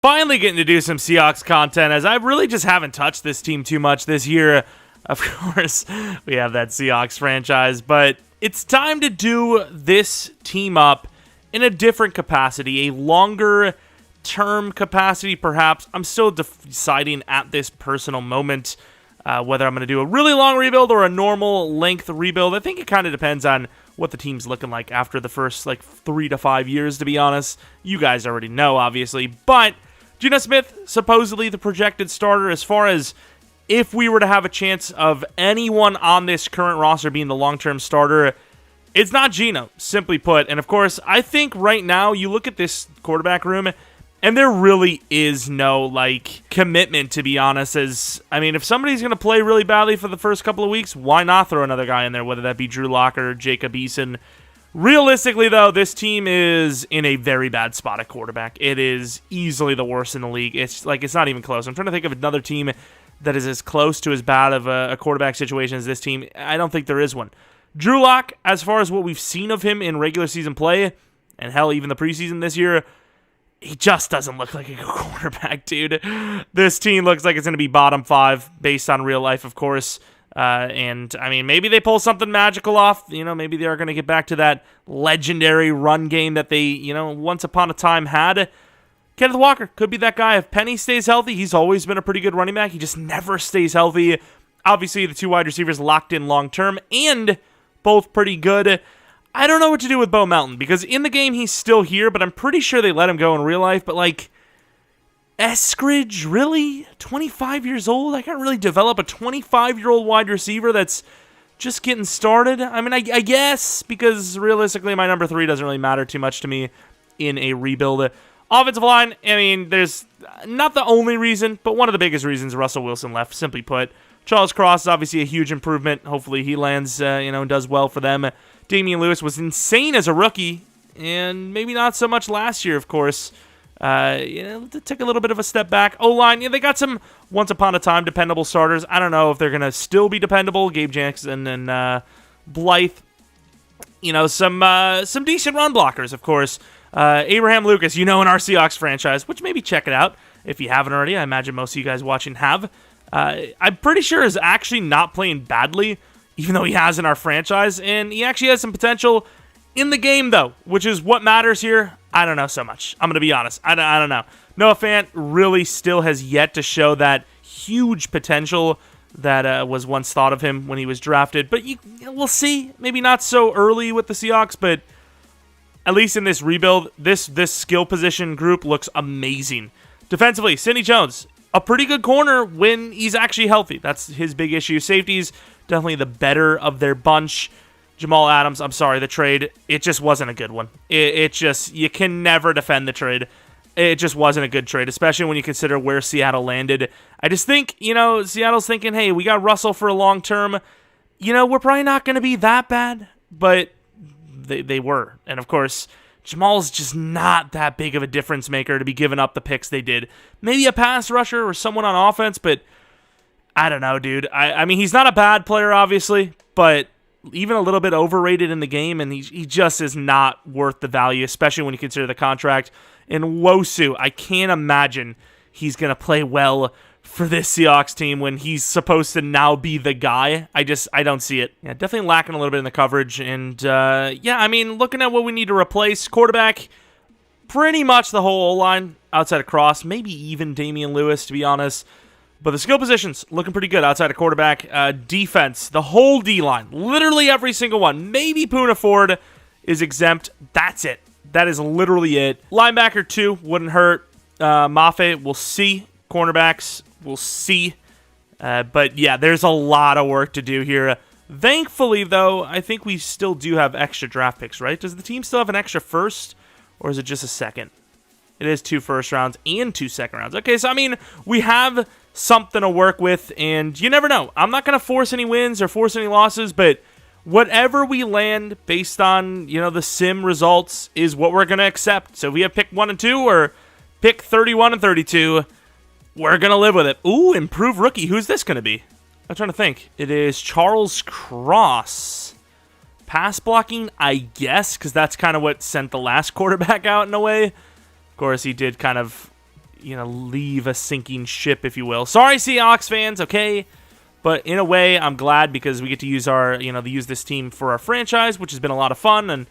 Finally getting to do some Seahawks content, as I really just haven't touched this team too much this year. Of course, we have that Seahawks franchise, but it's time to do this team up in a different capacity, a longer term capacity perhaps. I'm still deciding at this personal moment whether I'm going to do a really long rebuild or a normal length rebuild. I think it kind of depends on what the team's looking like after the first 3 to 5 years, to be honest. You guys already know, obviously, but Geno Smith, supposedly the projected starter. As far as if we were to have a chance of anyone on this current roster being the long-term starter, it's not Geno, simply put. And of course, I think right now, you look at this quarterback room, and there really is no, commitment, to be honest. If somebody's going to play really badly for the first couple of weeks, why not throw another guy in there, whether that be Drew Lock or Jacob Eason? Realistically, though, this team is in a very bad spot at quarterback. It is easily the worst in the league. It's not even close. I'm trying to think of another team that is as close to as bad of a quarterback situation as this team. I don't think there is one. Drew Lock, as far as what we've seen of him in regular season play, and hell, even the preseason this year, he just doesn't look like a good quarterback, dude. This team looks like it's going to be bottom 5 based on real life, of course. Maybe they pull something magical off. Maybe they are going to get back to that legendary run game that they, once upon a time had. Kenneth Walker could be that guy. If Penny stays healthy, he's always been a pretty good running back. He just never stays healthy. Obviously, the 2 wide receivers locked in long term and both pretty good. I don't know what to do with Bo Melton, because in the game he's still here, but I'm pretty sure they let him go in real life. But Eskridge, really? 25 years old? I can't really develop a 25-year-old wide receiver that's just getting started. I guess, because realistically my number 3 doesn't really matter too much to me in a rebuild. Offensive line, there's not the only reason, but one of the biggest reasons Russell Wilson left, simply put. Charles Cross is obviously a huge improvement. Hopefully he lands, and does well for them. Damian Lewis was insane as a rookie, and maybe not so much last year, of course. Took a little bit of a step back. O-line, they got some once-upon-a-time dependable starters. I don't know if they're going to still be dependable. Gabe Jackson and Blythe. Some decent run blockers, of course. Abraham Lucas, in our Seahawks franchise, which maybe check it out if you haven't already. I imagine most of you guys watching have. I'm pretty sure is actually not playing badly, even though he has in our franchise, and he actually has some potential in the game, though, which is what matters here. I don't know so much. I'm going to be honest. I don't know. Noah Fant really still has yet to show that huge potential that was once thought of him when he was drafted, but we'll see. Maybe not so early with the Seahawks, but at least in this rebuild, this skill position group looks amazing. Defensively, Sidney Jones, a pretty good corner when he's actually healthy. That's his big issue. Safeties, definitely the better of their bunch. Jamal Adams, I'm sorry, the trade, it just wasn't a good one. You can never defend the trade. It just wasn't a good trade, especially when you consider where Seattle landed. I just think, Seattle's thinking, hey, we got Russell for a long term. We're probably not going to be that bad, but they were. And of course, Jamal's just not that big of a difference maker to be giving up the picks they did. Maybe a pass rusher or someone on offense, but I don't know, dude. He's not a bad player, obviously, but even a little bit overrated in the game, and he just is not worth the value, especially when you consider the contract. And Wosu, I can't imagine he's going to play well for this Seahawks team when he's supposed to now be the guy. I don't see it. Yeah, definitely lacking a little bit in the coverage. And, looking at what we need to replace, quarterback, pretty much the whole O-line outside of Cross, maybe even Damian Lewis, to be honest. But the skill positions looking pretty good outside of quarterback. Defense, the whole D-line, literally every single one. Maybe Poona Ford is exempt. That's it. That is literally it. Linebacker, too, wouldn't hurt. Mafe, we'll see. Cornerbacks, we'll see. But yeah, there's a lot of work to do here. Thankfully, though, I think we still do have extra draft picks, right? Does the team still have an extra first, or is it just a second? It is 2 first rounds and 2 second rounds. Okay, so we have something to work with, and you never know. I'm not going to force any wins or force any losses, but whatever we land based on, the sim results is what we're going to accept. So if we have pick 1 and 2 or pick 31 and 32, we're going to live with it. Ooh, improved rookie. Who's this going to be? I'm trying to think. It is Charles Cross. Pass blocking, I guess, because that's kind of what sent the last quarterback out in a way. Of course, he did kind of, leave a sinking ship, if you will. Sorry, Seahawks fans, okay? But in a way, I'm glad because we get to use use this team for our franchise, which has been a lot of fun. And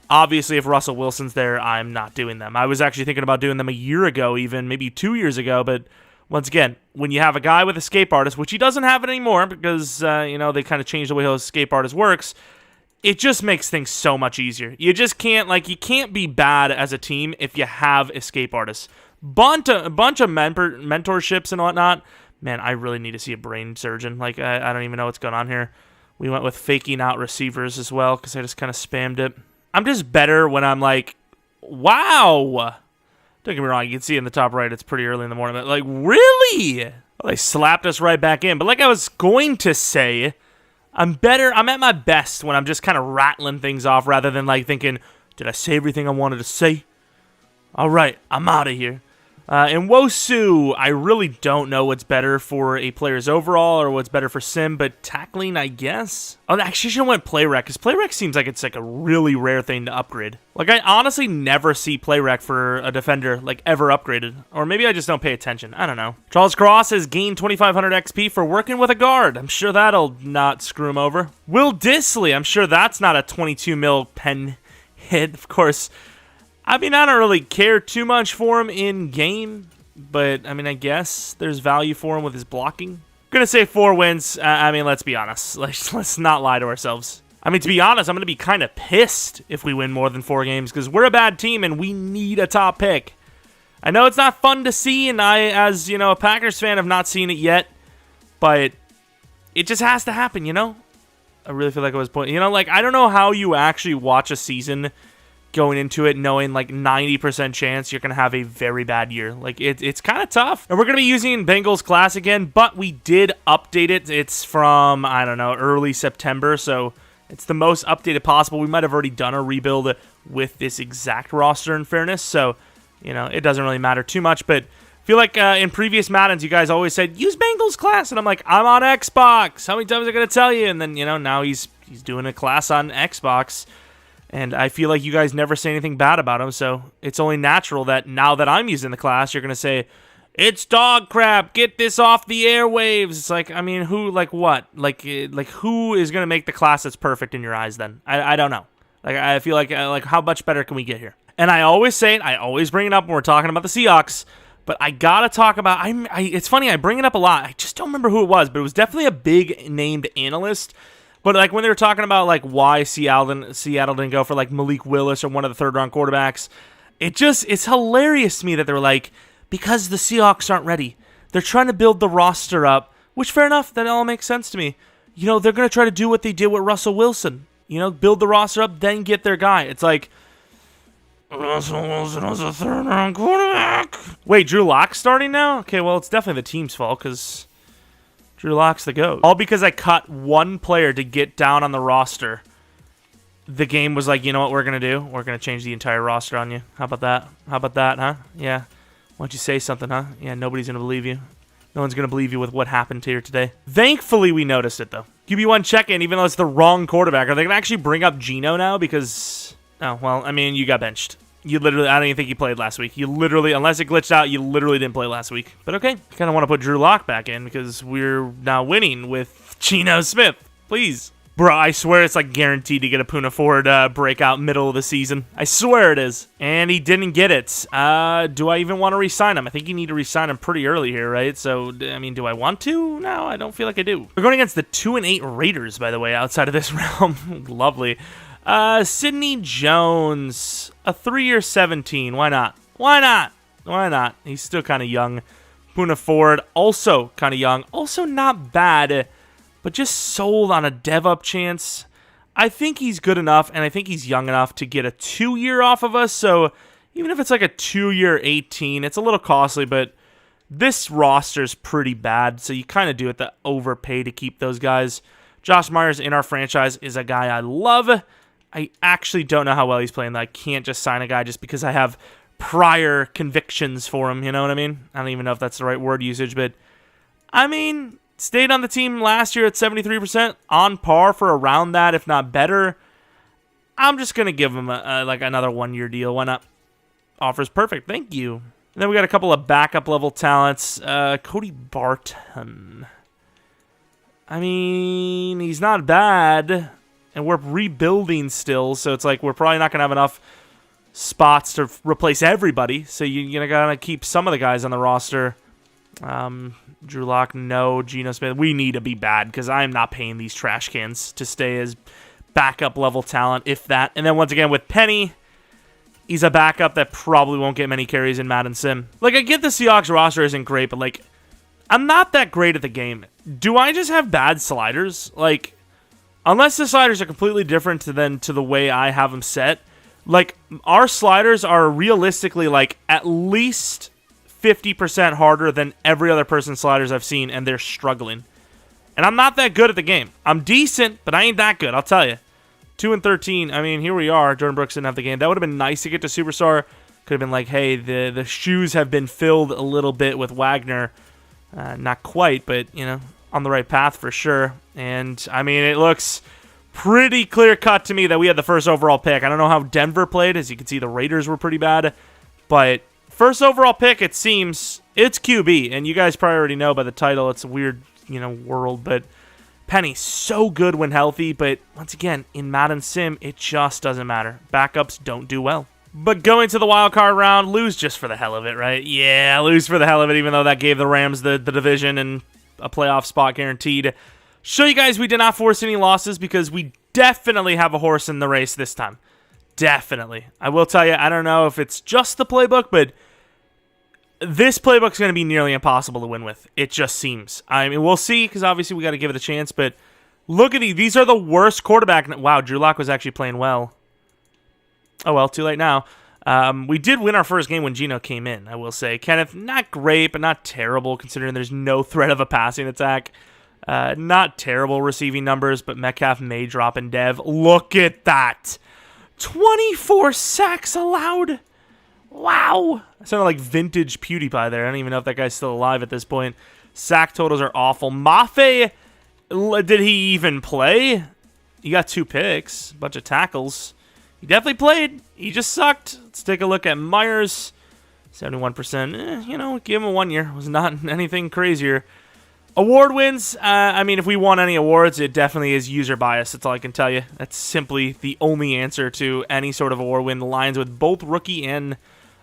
obviously, if Russell Wilson's there, I'm not doing them. I was actually thinking about doing them a year ago, even maybe 2 years ago. But once again, when you have a guy with escape artist, which he doesn't have it anymore because they kind of changed the way his escape artist works, it just makes things so much easier. You just can't you can't be bad as a team if you have escape artists. Bunch of mentorships and whatnot. Man, I really need to see a brain surgeon. I don't even know what's going on here. We went with faking out receivers as well because I just kind of spammed it. I'm just better when I'm like, wow. Don't get me wrong, you can see in the top right, it's pretty early in the morning. But really? Well, they slapped us right back in. But like I was going to say, I'm at my best when I'm just kind of rattling things off rather than thinking, did I say everything I wanted to say? All right, I'm out of here. And Wosu, I really don't know what's better for a player's overall or what's better for sim, but tackling, I guess. Oh, actually, I should have went play rec, because play rec seems like it's a really rare thing to upgrade. I honestly never see play rec for a defender, ever upgraded. Or maybe I just don't pay attention. I don't know. Charles Cross has gained 2,500 XP for working with a guard. I'm sure that'll not screw him over. Will Disley, I'm sure that's not a 22 mil pen hit, of course. I don't really care too much for him in game, but I guess there's value for him with his blocking. I'm gonna say 4 wins. Let's be honest. Let's not lie to ourselves. To be honest, I'm gonna be kind of pissed if we win more than 4 games because we're a bad team and we need a top pick. I know it's not fun to see, and I, as a Packers fan, have not seen it yet, but it just has to happen. I really feel like I was pointing. I don't know how you actually watch a season going into it knowing 90% chance you're going to have a very bad year. It's kind of tough. And we're going to be using Bengals Class again, but we did update it. It's from, early September, so it's the most updated possible. We might have already done a rebuild with this exact roster in fairness, so, it doesn't really matter too much, but I feel like in previous Maddens, you guys always said, use Bengals Class, and I'm like, I'm on Xbox. How many times am I going to tell you? And then, now he's doing a class on Xbox. And I feel like you guys never say anything bad about him, so it's only natural that now that I'm using the class, you're going to say, it's dog crap, get this off the airwaves. It's who, what? Who is going to make the class that's perfect in your eyes then? I don't know. I feel like how much better can we get here? And I always say it, I always bring it up when we're talking about the Seahawks, but I got to talk about, it's funny, I bring it up a lot. I just don't remember who it was, but it was definitely a big named analyst. But when they were talking about why Seattle didn't go for Malik Willis or one of the third-round quarterbacks, it's hilarious to me that they were because the Seahawks aren't ready. They're trying to build the roster up, which fair enough, that all makes sense to me. They're going to try to do what they did with Russell Wilson. Build the roster up, then get their guy. It's Russell Wilson was a third-round quarterback. Wait, Drew Lock's starting now? Okay, well, it's definitely the team's fault because Drew Lock's the GOAT. All because I cut one player to get down on the roster. The game was you know what we're going to do? We're going to change the entire roster on you. How about that? How about that, huh? Yeah. Why don't you say something, huh? Yeah, nobody's going to believe you. No one's going to believe you with what happened here today. Thankfully, we noticed it, though. QB1 check-in, even though it's the wrong quarterback. Are they going to actually bring up Geno now? Because, oh, well, you got benched. You literally, I don't even think you played last week. You literally, unless it glitched out, you literally didn't play last week. But okay, I kind of want to put Drew Lock back in because we're now winning with Geno Smith. Please. Bro, I swear it's guaranteed to get a Puna Ford breakout middle of the season. I swear it is. And he didn't get it. Do I even want to re-sign him? I think you need to re-sign him pretty early here, right? So, do I want to? No, I don't feel like I do. We're going against the 2-8 Raiders, by the way, outside of this realm. Lovely. Sidney Jones, a 3-year 17. Why not? Why not? Why not? He's still kind of young. Puna Ford, also kind of young. Also not bad, but just sold on a dev-up chance. I think he's good enough, and I think he's young enough to get a 2-year off of us. So even if it's a 2-year 18, it's a little costly, but this roster's pretty bad. So you kind of do it to overpay to keep those guys. Josh Myers in our franchise is a guy I love. I actually don't know how well he's playing. I can't just sign a guy just because I have prior convictions for him. You know what I mean? I don't even know if that's the right word usage, but stayed on the team last year at 73%, on par for around that, if not better. I'm just going to give him another 1-year deal. Why not? Offer's perfect. Thank you. And then we got a couple of backup level talents. Cody Barton. I mean, he's not bad. And we're rebuilding still, so it's like we're probably not going to have enough spots to replace everybody. So you're going to keep some of the guys on the roster. Drew Lock, no. Geno Smith, we need to be bad because I'm not paying these trash cans to stay as backup level talent, if that. And then once again with Penny, he's a backup that probably won't get many carries in Madden Sim. Like, I get the Seahawks roster isn't great, but like, I'm not that great at the game. Do I just have bad sliders? Like, unless the sliders are completely different to the way I have them set, like, our sliders are realistically, like, at least 50% harder than every other person's sliders I've seen, and they're struggling. And I'm not that good at the game. I'm decent, but I ain't that good, I'll tell you. 2-13, I mean, here we are. Jordan Brooks didn't have the game. That would have been nice to get to Superstar. Could have been like, hey, the shoes have been filled a little bit with Wagner. Not quite, but, you know, on the right path for sure. And, I mean, it looks pretty clear-cut to me that we had the first overall pick. I don't know how Denver played. As you can see, the Raiders were pretty bad. But first overall pick, it seems, it's QB. And you guys probably already know by the title, it's a weird, you know, world. But Penny's so good when healthy. But, once again, in Madden Sim, it just doesn't matter. Backups don't do well. But going to the wild card round, lose just for the hell of it, right? Yeah, lose for the hell of it, even though that gave the Rams the division and a playoff spot guaranteed. Show you guys we did not force any losses because we definitely have a horse in the race this time. Definitely. I will tell you, I don't know if it's just the playbook, but this playbook's going to be nearly impossible to win with. It just seems. I mean, we'll see, because obviously we got to give it a chance, but look at these. These are the worst quarterback. Wow, Drew Lock was actually playing well. Oh, well, too late now. We did win our first game when Geno came in, I will say. Kenneth, not great, but not terrible, considering there's no threat of a passing attack. Not terrible receiving numbers, but Metcalf may drop in dev. Look at that. 24 sacks allowed. Wow. I sounded like vintage PewDiePie there. I don't even know if that guy's still alive at this point. Sack totals are awful. Mafe, did he even play? He got 2 picks, a bunch of tackles. He definitely played. He just sucked. Let's take a look at Myers. 71%. You know, give him a 1 year. It was not anything crazier. Award wins. I mean, if we won any awards, it definitely is user bias. That's all I can tell you. That's simply the only answer to any sort of award win. The lines with both rookie and,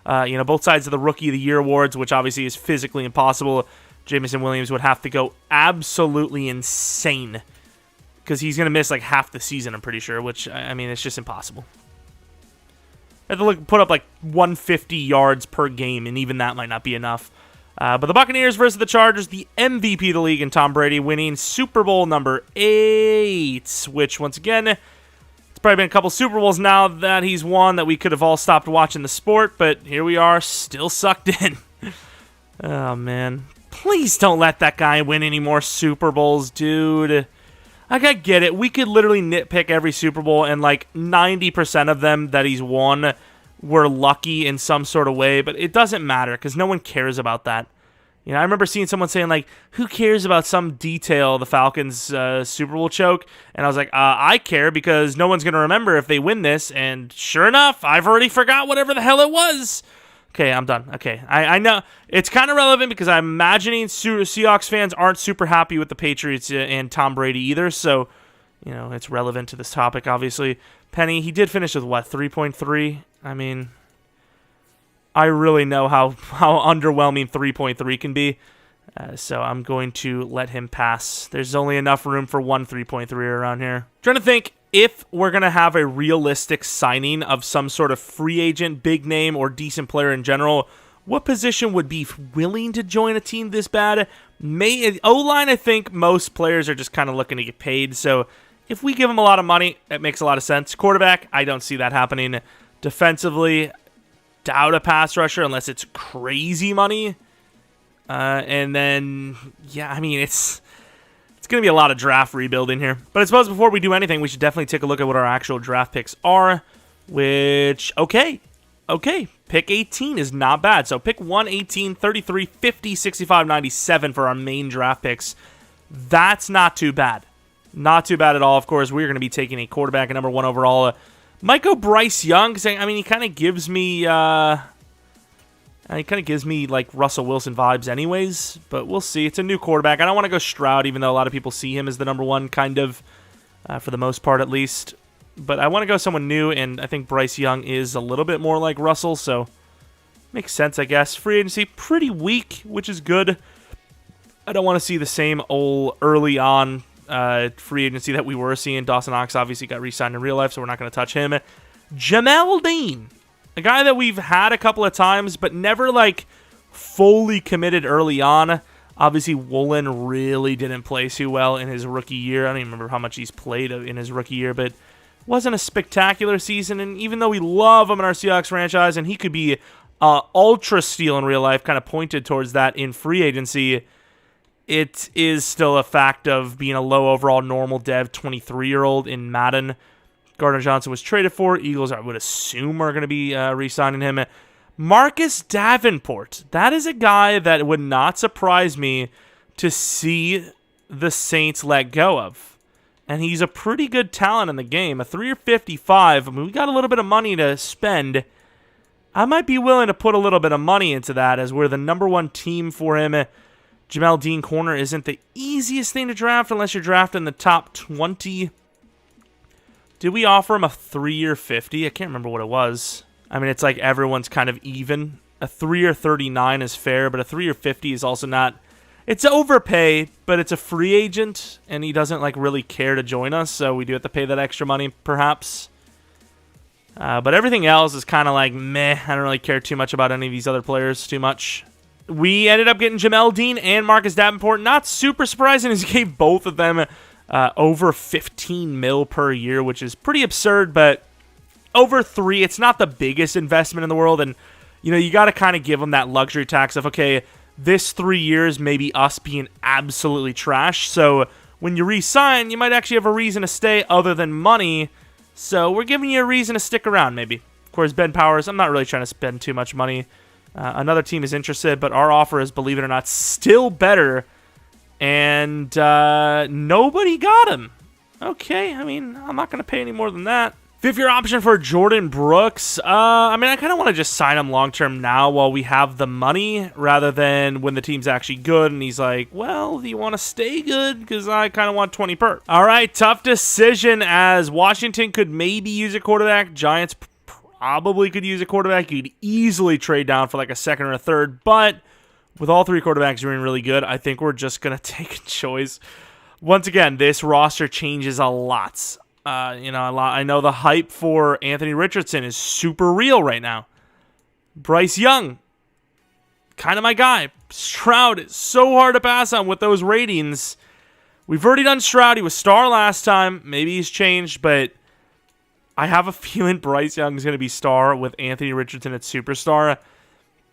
both sides of the Rookie of the Year awards, which obviously is physically impossible. Jameson Williams would have to go absolutely insane because he's going to miss like half the season, I'm pretty sure, which, I mean, it's just impossible. I have to put up like 150 yards per game, and even that might not be enough. But the Buccaneers versus the Chargers, the MVP of the league, and Tom Brady winning Super Bowl number 8, which, once again, it's probably been a couple Super Bowls now that he's won that we could have all stopped watching the sport, but here we are, still sucked in. Oh, man. Please don't let that guy win any more Super Bowls, dude. Like, I get it. We could literally nitpick every Super Bowl, and like 90% of them that he's won were lucky in some sort of way, but it doesn't matter because no one cares about that. You know, I remember seeing someone saying, like, who cares about some detail of the Falcons' Super Bowl choke? And I was like, I care because no one's going to remember if they win this, and sure enough, I've already forgot whatever the hell it was. Okay, I'm done. Okay, I know it's kind of relevant because I'm imagining Seahawks fans aren't super happy with the Patriots and Tom Brady either, so, you know, it's relevant to this topic, obviously. Penny, he did finish with, what, 3.3? I mean, I really know how underwhelming 3.3 can be, so I'm going to let him pass. There's only enough room for one 3.3 around here. I'm trying to think if we're going to have a realistic signing of some sort of free agent, big name, or decent player in general, what position would be willing to join a team this bad? O-line, I think most players are just kind of looking to get paid, so if we give them a lot of money, that makes a lot of sense. Quarterback, I don't see that happening. Defensively, doubt a pass rusher unless it's crazy money. And then, yeah, I mean, it's going to be a lot of draft rebuilding here. But I suppose before we do anything, we should definitely take a look at what our actual draft picks are, which, okay, pick 18 is not bad. So pick 1, 18, 33, 50, 65, 97 for our main draft picks. That's not too bad. Not too bad at all. Of course, we're going to be taking a quarterback at number 1 overall. Might go Bryce Young, because, I mean, he kind of gives me... He kind of gives me like Russell Wilson vibes anyways, but we'll see. It's a new quarterback. I don't want to go Stroud, even though a lot of people see him as the number one, kind of, for the most part at least. But I want to go someone new, and I think Bryce Young is a little bit more like Russell, so makes sense, I guess. Free agency, pretty weak, which is good. I don't want to see the same old early on free agency that we were seeing. Dawson Knox obviously got re-signed in real life, so we're not going to touch him. Jamel Dean, a guy that we've had a couple of times, but never like fully committed early on. Obviously, Woolen really didn't play too well in his rookie year. I don't even remember how much he's played in his rookie year, but wasn't a spectacular season. And even though we love him in our Seahawks franchise, and he could be ultra steal in real life, kind of pointed towards that in free agency, it is still a fact of being a low overall normal dev 23-year-old in Madden. Gardner Johnson was traded for. Eagles, I would assume, are going to be re-signing him. Marcus Davenport. That is a guy that would not surprise me to see the Saints let go of. And he's a pretty good talent in the game. A 3 or 55. I mean, we got a little bit of money to spend. I might be willing to put a little bit of money into that, as we're the number one team for him. Jamel Dean corner isn't the easiest thing to draft unless you're drafting the top 20. Did we offer him a 3-year 50? I can't remember what it was. I mean, it's like everyone's kind of even. A 3-year 39 is fair, but a 3-year 50 is also not. It's overpay, but it's a free agent, and he doesn't like really care to join us, so we do have to pay that extra money, perhaps. But everything else is kind of like meh. I don't really care too much about any of these other players too much. We ended up getting Jamel Dean and Marcus Davenport. Not super surprising, as he gave both of them over 15 mil per year, which is pretty absurd, but over 3, it's not the biggest investment in the world, and you got to kind of give them that luxury tax of, okay, this 3 years may be us being absolutely trash, so when you re-sign, you might actually have a reason to stay other than money, so we're giving you a reason to stick around, maybe. Of course, Ben Powers, I'm not really trying to spend too much money. Another team is interested, but our offer is, believe it or not, still better, and nobody got him. Okay, I mean, I'm not going to pay any more than that. 5th-year option for Jordan Brooks. I mean, I kind of want to just sign him long-term now while we have the money, rather than when the team's actually good and he's like, well, do you want to stay good? Because I kind of want 20 per. All right, tough decision, as Washington could maybe use a quarterback. Giants probably could use a quarterback. You could easily trade down for like a second or a third, but with all 3 quarterbacks doing really good, I think we're just going to take a choice. Once again, this roster changes a lot. I know the hype for Anthony Richardson is super real right now. Bryce Young, kind of my guy. Stroud is so hard to pass on with those ratings. We've already done Stroud. He was star last time. Maybe he's changed, but I have a feeling Bryce Young is going to be star with Anthony Richardson at superstar.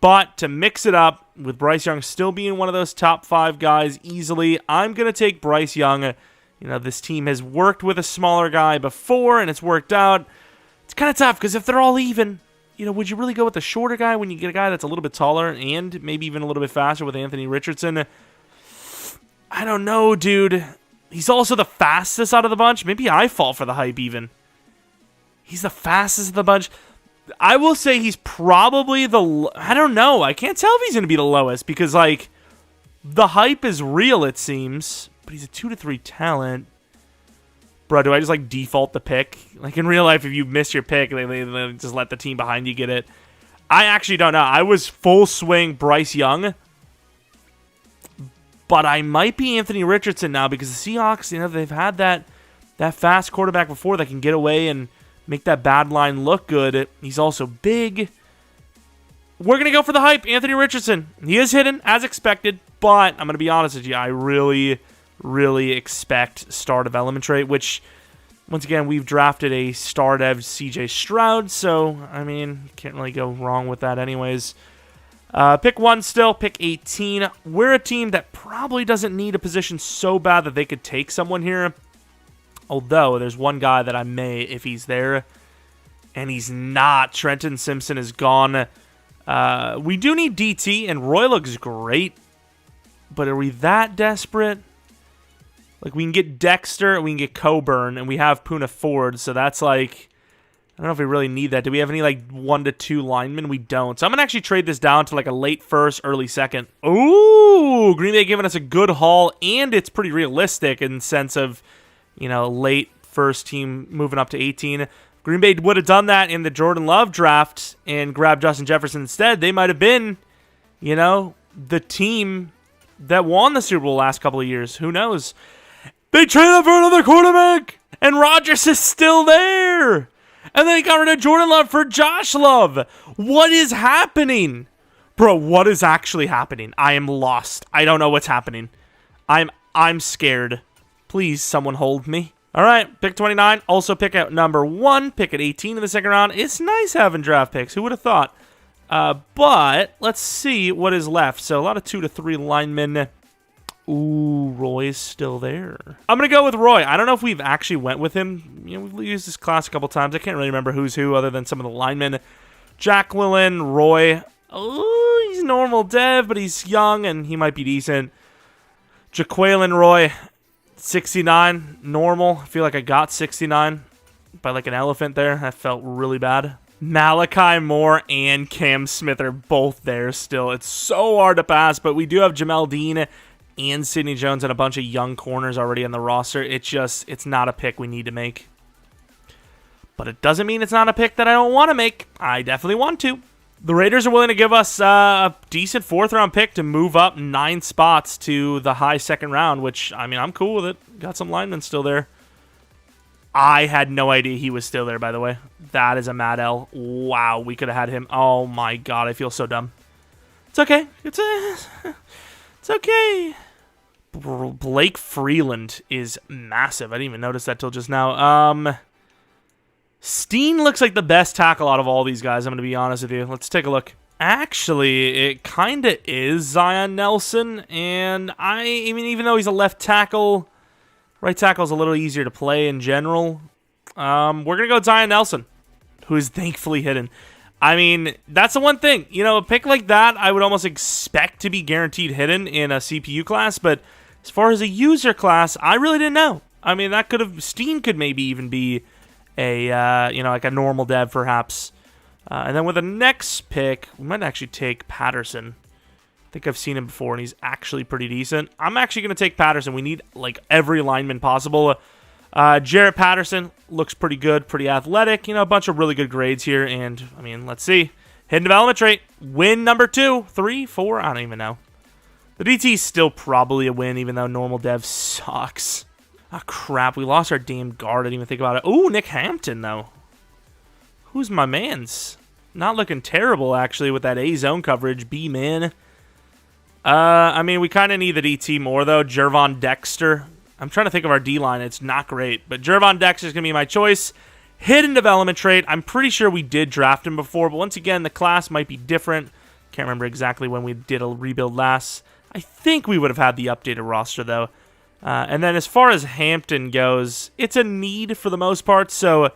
But to mix it up, with Bryce Young still being one of those top 5 guys easily, I'm going to take Bryce Young. This team has worked with a smaller guy before, and it's worked out. It's kind of tough, because if they're all even, would you really go with the shorter guy when you get a guy that's a little bit taller and maybe even a little bit faster with Anthony Richardson? I don't know, dude. He's also the fastest out of the bunch. Maybe I fall for the hype even. He's the fastest of the bunch. I will say he's probably I don't know. I can't tell if he's going to be the lowest, because, like, the hype is real, it seems. But he's a 2 to 3 talent. Bro, do I just, like, default the pick? Like, in real life, if you miss your pick, they just let the team behind you get it. I actually don't know. I was full swing Bryce Young. But I might be Anthony Richardson now, because the Seahawks, they've had that fast quarterback before that can get away and make that bad line look good. He's also big. We're going to go for the hype. Anthony Richardson. He is hidden, as expected. But I'm going to be honest with you. I really expect star development trait, which, once again, we've drafted a star dev CJ Stroud, so, I mean, can't really go wrong with that anyways. Pick 1 still, pick 18. We're a team that probably doesn't need a position so bad that they could take someone here, although there's one guy that I may if he's there, and he's not. Trenton Simpson is gone. We do need DT, and Roy looks great, but are we that desperate? Like, we can get Dexter, we can get Coburn, and we have Poona Ford, so that's like I don't know if we really need that. Do we have any, like, 1 to 2 linemen? We don't. So I'm going to actually trade this down to, like, a late first, early second. Ooh! Green Bay giving us a good haul, and it's pretty realistic in the sense of, you know, late first team moving up to 18. Green Bay would have done that in the Jordan Love draft and grabbed Justin Jefferson instead. They might have been, you know, the team that won the Super Bowl last couple of years. Who knows? They traded up for another quarterback, and Rodgers is still there. And then he got rid of Jordan Love for Josh Love. What is happening? Bro, what is actually happening? I am lost. I don't know what's happening. I'm scared. Please, someone hold me. All right, pick 29. Also pick out number 1. Pick at 18 in the second round. It's nice having draft picks. Who would have thought? But let's see what is left. So a lot of 2 to 3 linemen. Ooh, Roy's still there. I'm going to go with Roy. I don't know if we've actually went with him. You know, we've used this class a couple times. I can't really remember who's who other than some of the linemen. Jacqueline, Roy. Oh, he's normal dev, but he's young and he might be decent. Jaquelin Roy, 69, normal. I feel like I got 69 by like an elephant there. That felt really bad. Malachi Moore and Cam Smith are both there still. It's so hard to pass, but we do have Jamel Dean and Sidney Jones and a bunch of young corners already on the roster. It's not a pick we need to make. But it doesn't mean it's not a pick that I don't want to make. I definitely want to. The Raiders are willing to give us a decent 4th-round pick to move up 9 spots to the high second round, which, I mean, I'm cool with it. Got some linemen still there. I had no idea he was still there, by the way. That is a mad L. Wow, we could have had him. Oh, my God, I feel so dumb. It's okay. It's okay. Blake Freeland is massive. I didn't even notice that till just now. Steen looks like the best tackle out of all these guys, I'm going to be honest with you. Let's take a look. Actually, it kind of is Zion Nelson, and I mean, even though he's a left tackle, right tackle is a little easier to play in general. We're going to go with Zion Nelson, who is thankfully hidden. I mean, that's the one thing. You know, a pick like that, I would almost expect to be guaranteed hidden in a CPU class, but as far as a user class, I really didn't know. I mean, that could have, Steen could maybe even be a, you know, like a normal dev perhaps. And then with the next pick, we might actually take Patterson. I think I've seen him before, and he's actually pretty decent. I'm actually going to take Patterson. We need, like, every lineman possible. Jarrett Patterson looks pretty good, pretty athletic. You know, a bunch of really good grades here. And, I mean, let's see. Hidden development trait. Win number 2, 3, 4. I don't even know. The DT is still probably a win, even though normal dev sucks. Oh, crap. We lost our damn guard. I didn't even think about it. Ooh, Nick Hampton, though. Who's my mans? Not looking terrible, actually, with that A-zone coverage. B-man. I mean, we kind of need the DT more, though. Jervon Dexter. I'm trying to think of our D-line. It's not great. But Jervon Dexter is going to be my choice. Hidden development trait. I'm pretty sure we did draft him before. But once again, the class might be different. Can't remember exactly when we did a rebuild last. I think we would have had the updated roster, though. And then as far as Hampton goes, it's a need for the most part. So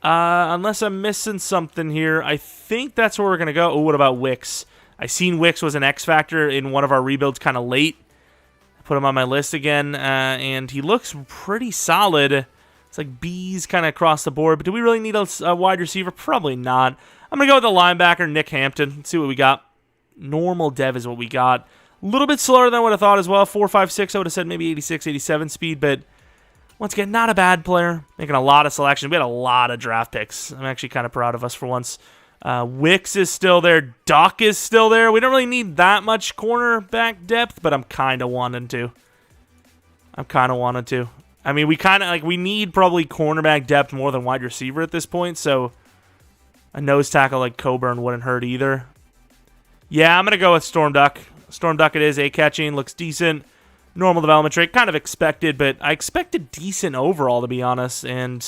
unless I'm missing something here, I think that's where we're going to go. Oh, what about Wicks? I seen Wicks was an X factor in one of our rebuilds kind of late. I put him on my list again, and he looks pretty solid. It's like B's kind of across the board. But do we really need a wide receiver? Probably not. I'm going to go with the linebacker, Nick Hampton. Let's see what we got. Normal dev is what we got. A little bit slower than what I thought as well. 4.56, I would have said maybe 86, 87 speed, but once again, not a bad player. Making a lot of selections. We had a lot of draft picks. I'm actually kind of proud of us for once. Wicks is still there. Duck is still there. We don't really need that much cornerback depth, but I'm kind of wanting to. I mean, we need probably cornerback depth more than wide receiver at this point, so a nose tackle like Coburn wouldn't hurt either. Yeah, I'm going to go with Storm Duck. Storm Duck it is, A-catching, looks decent. Normal development trait, kind of expected, but I expected decent overall, to be honest. And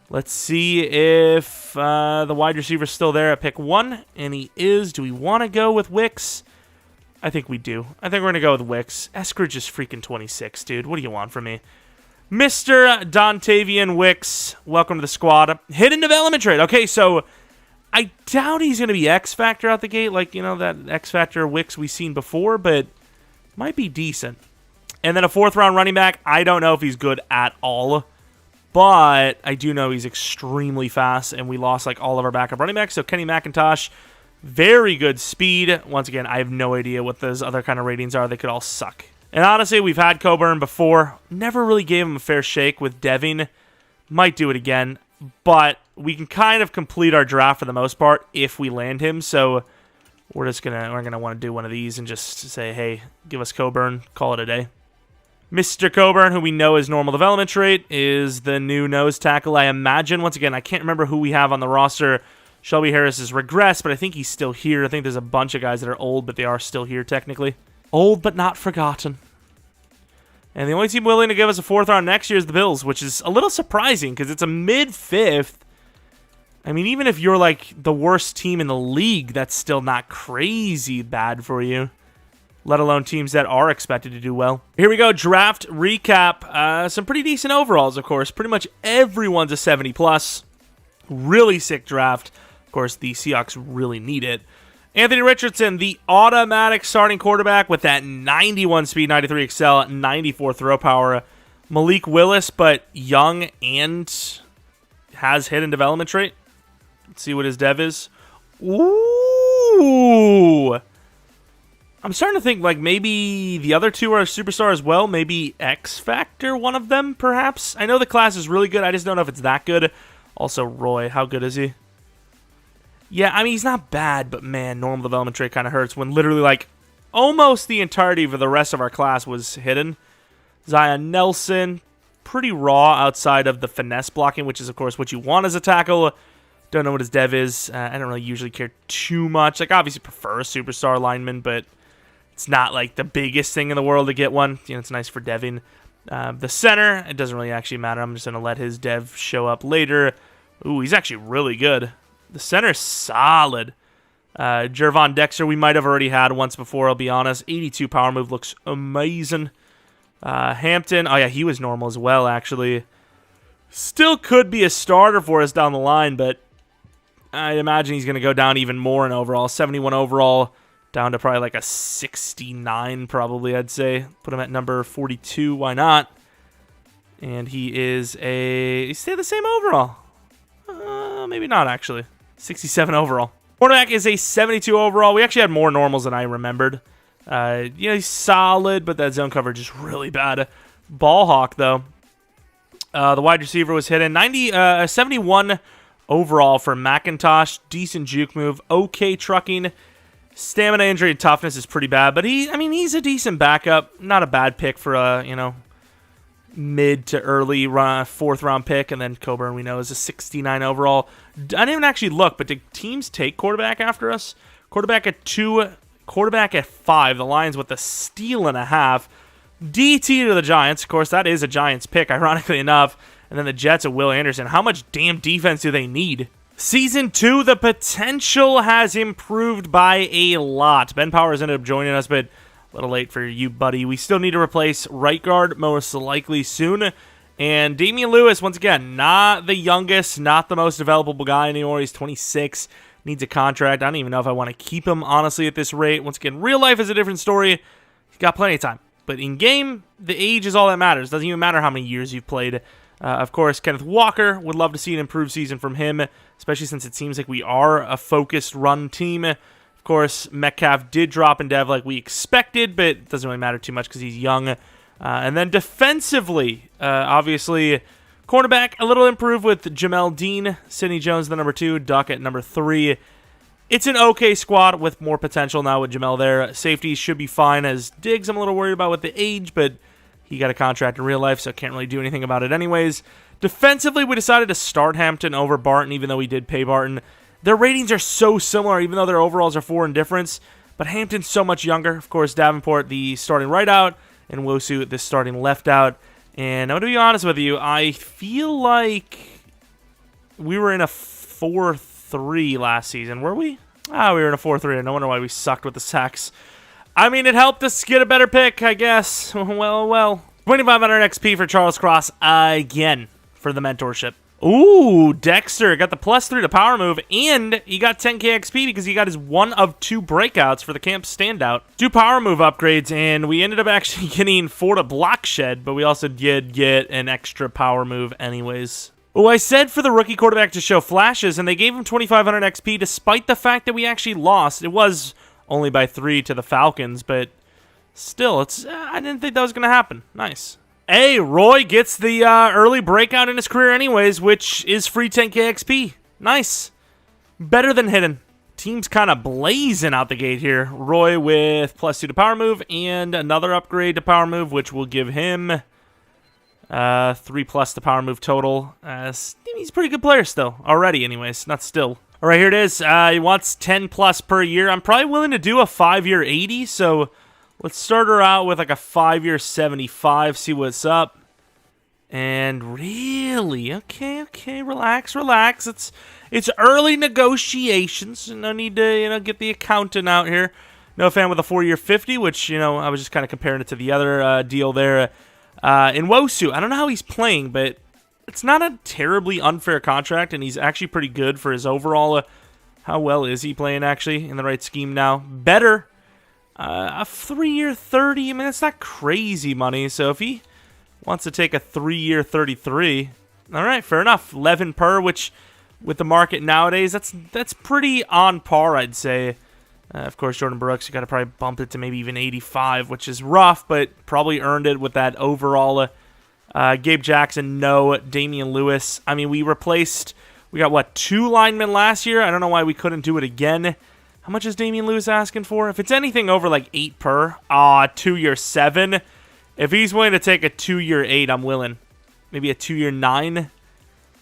let's see if the wide receiver's still there at pick 1, and he is. Do we want to go with Wicks? I think we do. I think we're going to go with Wicks. Eskridge is freaking 26, dude. What do you want from me? Mr. Dontavian Wicks, welcome to the squad. Hidden development trait. Okay, so I doubt he's going to be X Factor out the gate, like, you know, that X Factor Wicks we've seen before, but might be decent. And then a 4th-round running back. I don't know if he's good at all. but I do know he's extremely fast, and we lost like all of our backup running backs. So Kenny McIntosh, very good speed. Once again, I have no idea what those other kind of ratings are. They could all suck. And honestly, we've had Coburn before. Never really gave him a fair shake with Devin. Might do it again, but we can kind of complete our draft for the most part if we land him. So we're gonna want to do one of these and just say, hey, give us Coburn, call it a day. Mr. Coburn, who we know is normal development trait, is the new nose tackle, I imagine. Once again, I can't remember who we have on the roster. Shelby Harris has regressed, but I think he's still here. I think there's a bunch of guys that are old, but they are still here technically. Old but not forgotten. And the only team willing to give us a 4th round next year is the Bills, which is a little surprising because it's a mid-5th. I mean, even if you're like the worst team in the league, that's still not crazy bad for you, let alone teams that are expected to do well. Here we go, draft recap. Some pretty decent overalls, of course. Pretty much everyone's a 70+. Really sick draft. Of course, the Seahawks really need it. Anthony Richardson, the automatic starting quarterback with that 91 speed, 93 excel, 94 throw power. Malik Willis, but young and has hidden development trait. Let's see what his dev is. Ooh! I'm starting to think like maybe the other two are a superstar as well. Maybe X Factor, one of them, perhaps. I know the class is really good. I just don't know if it's that good. Also, Roy, how good is he? Yeah, I mean, he's not bad, but man, normal development trait kind of hurts when literally like almost the entirety of the rest of our class was hidden. Zion Nelson, pretty raw outside of the finesse blocking, which is, of course, what you want as a tackle. Don't know what his dev is. I don't really usually care too much. Like, obviously prefer a superstar lineman, but it's not like the biggest thing in the world to get one. You know, it's nice for deving. The center, it doesn't really actually matter. I'm just going to let his dev show up later. Ooh, he's actually really good. The center's solid. Jervon Dexter, we might have already had once before, I'll be honest. 82 power move looks amazing. Hampton, oh yeah, he was normal as well, actually. Still could be a starter for us down the line, but I imagine he's going to go down even more in overall. 71 overall, down to probably like a 69 probably, I'd say. Put him at number 42, why not? And he stayed the same overall. Maybe not, actually. 67 overall. Quarterback is a 72 overall. We actually had more normals than I remembered. He's solid, but that zone coverage is really bad. Ball hawk, though. The wide receiver was hidden. 71 overall for McIntosh. Decent juke move. Okay trucking. Stamina, injury, and toughness is pretty bad, but he's a decent backup. Not a bad pick for a, mid to early 4th round pick. And then Coburn, we know, is a 69 overall. I didn't even actually look, but did teams take quarterback after us? Quarterback at 2, quarterback at 5. The Lions with a steal and a half. DT to the Giants. Of course, that is a Giants pick, ironically enough. And then the Jets of Will Anderson. How much damn defense do they need? Season 2, the potential has improved by a lot. Ben Powers ended up joining us, but a little late for you, buddy. We still need to replace right guard, most likely soon. And Damian Lewis, once again, not the youngest, not the most developable guy anymore. He's 26, needs a contract. I don't even know if I want to keep him, honestly, at this rate. Once again, real life is a different story. He's got plenty of time. But in game, the age is all that matters. Doesn't even matter how many years you've played. Of course, Kenneth Walker, would love to see an improved season from him, especially since it seems like we are a focused run team. Of course, Metcalf did drop in dev like we expected, but it doesn't really matter too much because he's young. And then defensively, obviously, cornerback a little improved with Jamel Dean, Sidney Jones the number 2, Duck at number 3. It's an okay squad with more potential now with Jamel there. Safety should be fine, as Diggs I'm a little worried about with the age, but he got a contract in real life, so can't really do anything about it anyways. Defensively, we decided to start Hampton over Barton, even though we did pay Barton. Their ratings are so similar, even though their overalls are 4 in difference. But Hampton's so much younger. Of course, Davenport, the starting right out, and Wosu, the starting left out. And I'm going to be honest with you, I feel like we were in a 4-3 last season, were we? We were in a 4-3. No wonder why we sucked with the sacks. I mean, it helped us get a better pick, I guess. Well. 2,500 XP for Charles Cross again for the mentorship. Ooh, Dexter got the +3 to power move, and he got 10k XP because he got his 1 of 2 breakouts for the camp standout. 2 power move upgrades, and we ended up actually getting 4 to block shed, but we also did get an extra power move anyways. Oh, I said for the rookie quarterback to show flashes, and they gave him 2,500 XP despite the fact that we actually lost. It was only by 3 to the Falcons, but still, I didn't think that was going to happen. Nice. Hey, Roy gets the early breakout in his career anyways, which is free 10k XP. Nice. Better than hidden. Team's kind of blazing out the gate here. Roy with +2 to power move and another upgrade to power move, which will give him 3+ to power move total. He's a pretty good player still. Already anyways, not still. All right, here it is. He wants 10+ per year. I'm probably willing to do a 5-year 80, so let's start her out with like a 5-year 75, see what's up. And really, okay, relax. It's early negotiations. No need to, get the accountant out here. No fan with a 4-year 50, which, I was just kind of comparing it to the other deal there. In Wosu, I don't know how he's playing, but it's not a terribly unfair contract, and he's actually pretty good for his overall. How well is he playing, actually, in the right scheme now? Better. A 3-year 30, I mean, that's not crazy money. So if he wants to take a 3-year 33, all right, fair enough. 11 per, which with the market nowadays, that's pretty on par, I'd say. Of course, Jordan Brooks, you got to probably bump it to maybe even 85, which is rough, but probably earned it with that overall. Gabe Jackson, no. Damian Lewis. I mean, we got, 2 linemen last year? I don't know why we couldn't do it again. How much is Damian Lewis asking for? If it's anything over like 8 per, 2-year 7. If he's willing to take a 2-year 8, I'm willing. Maybe a 2-year 9.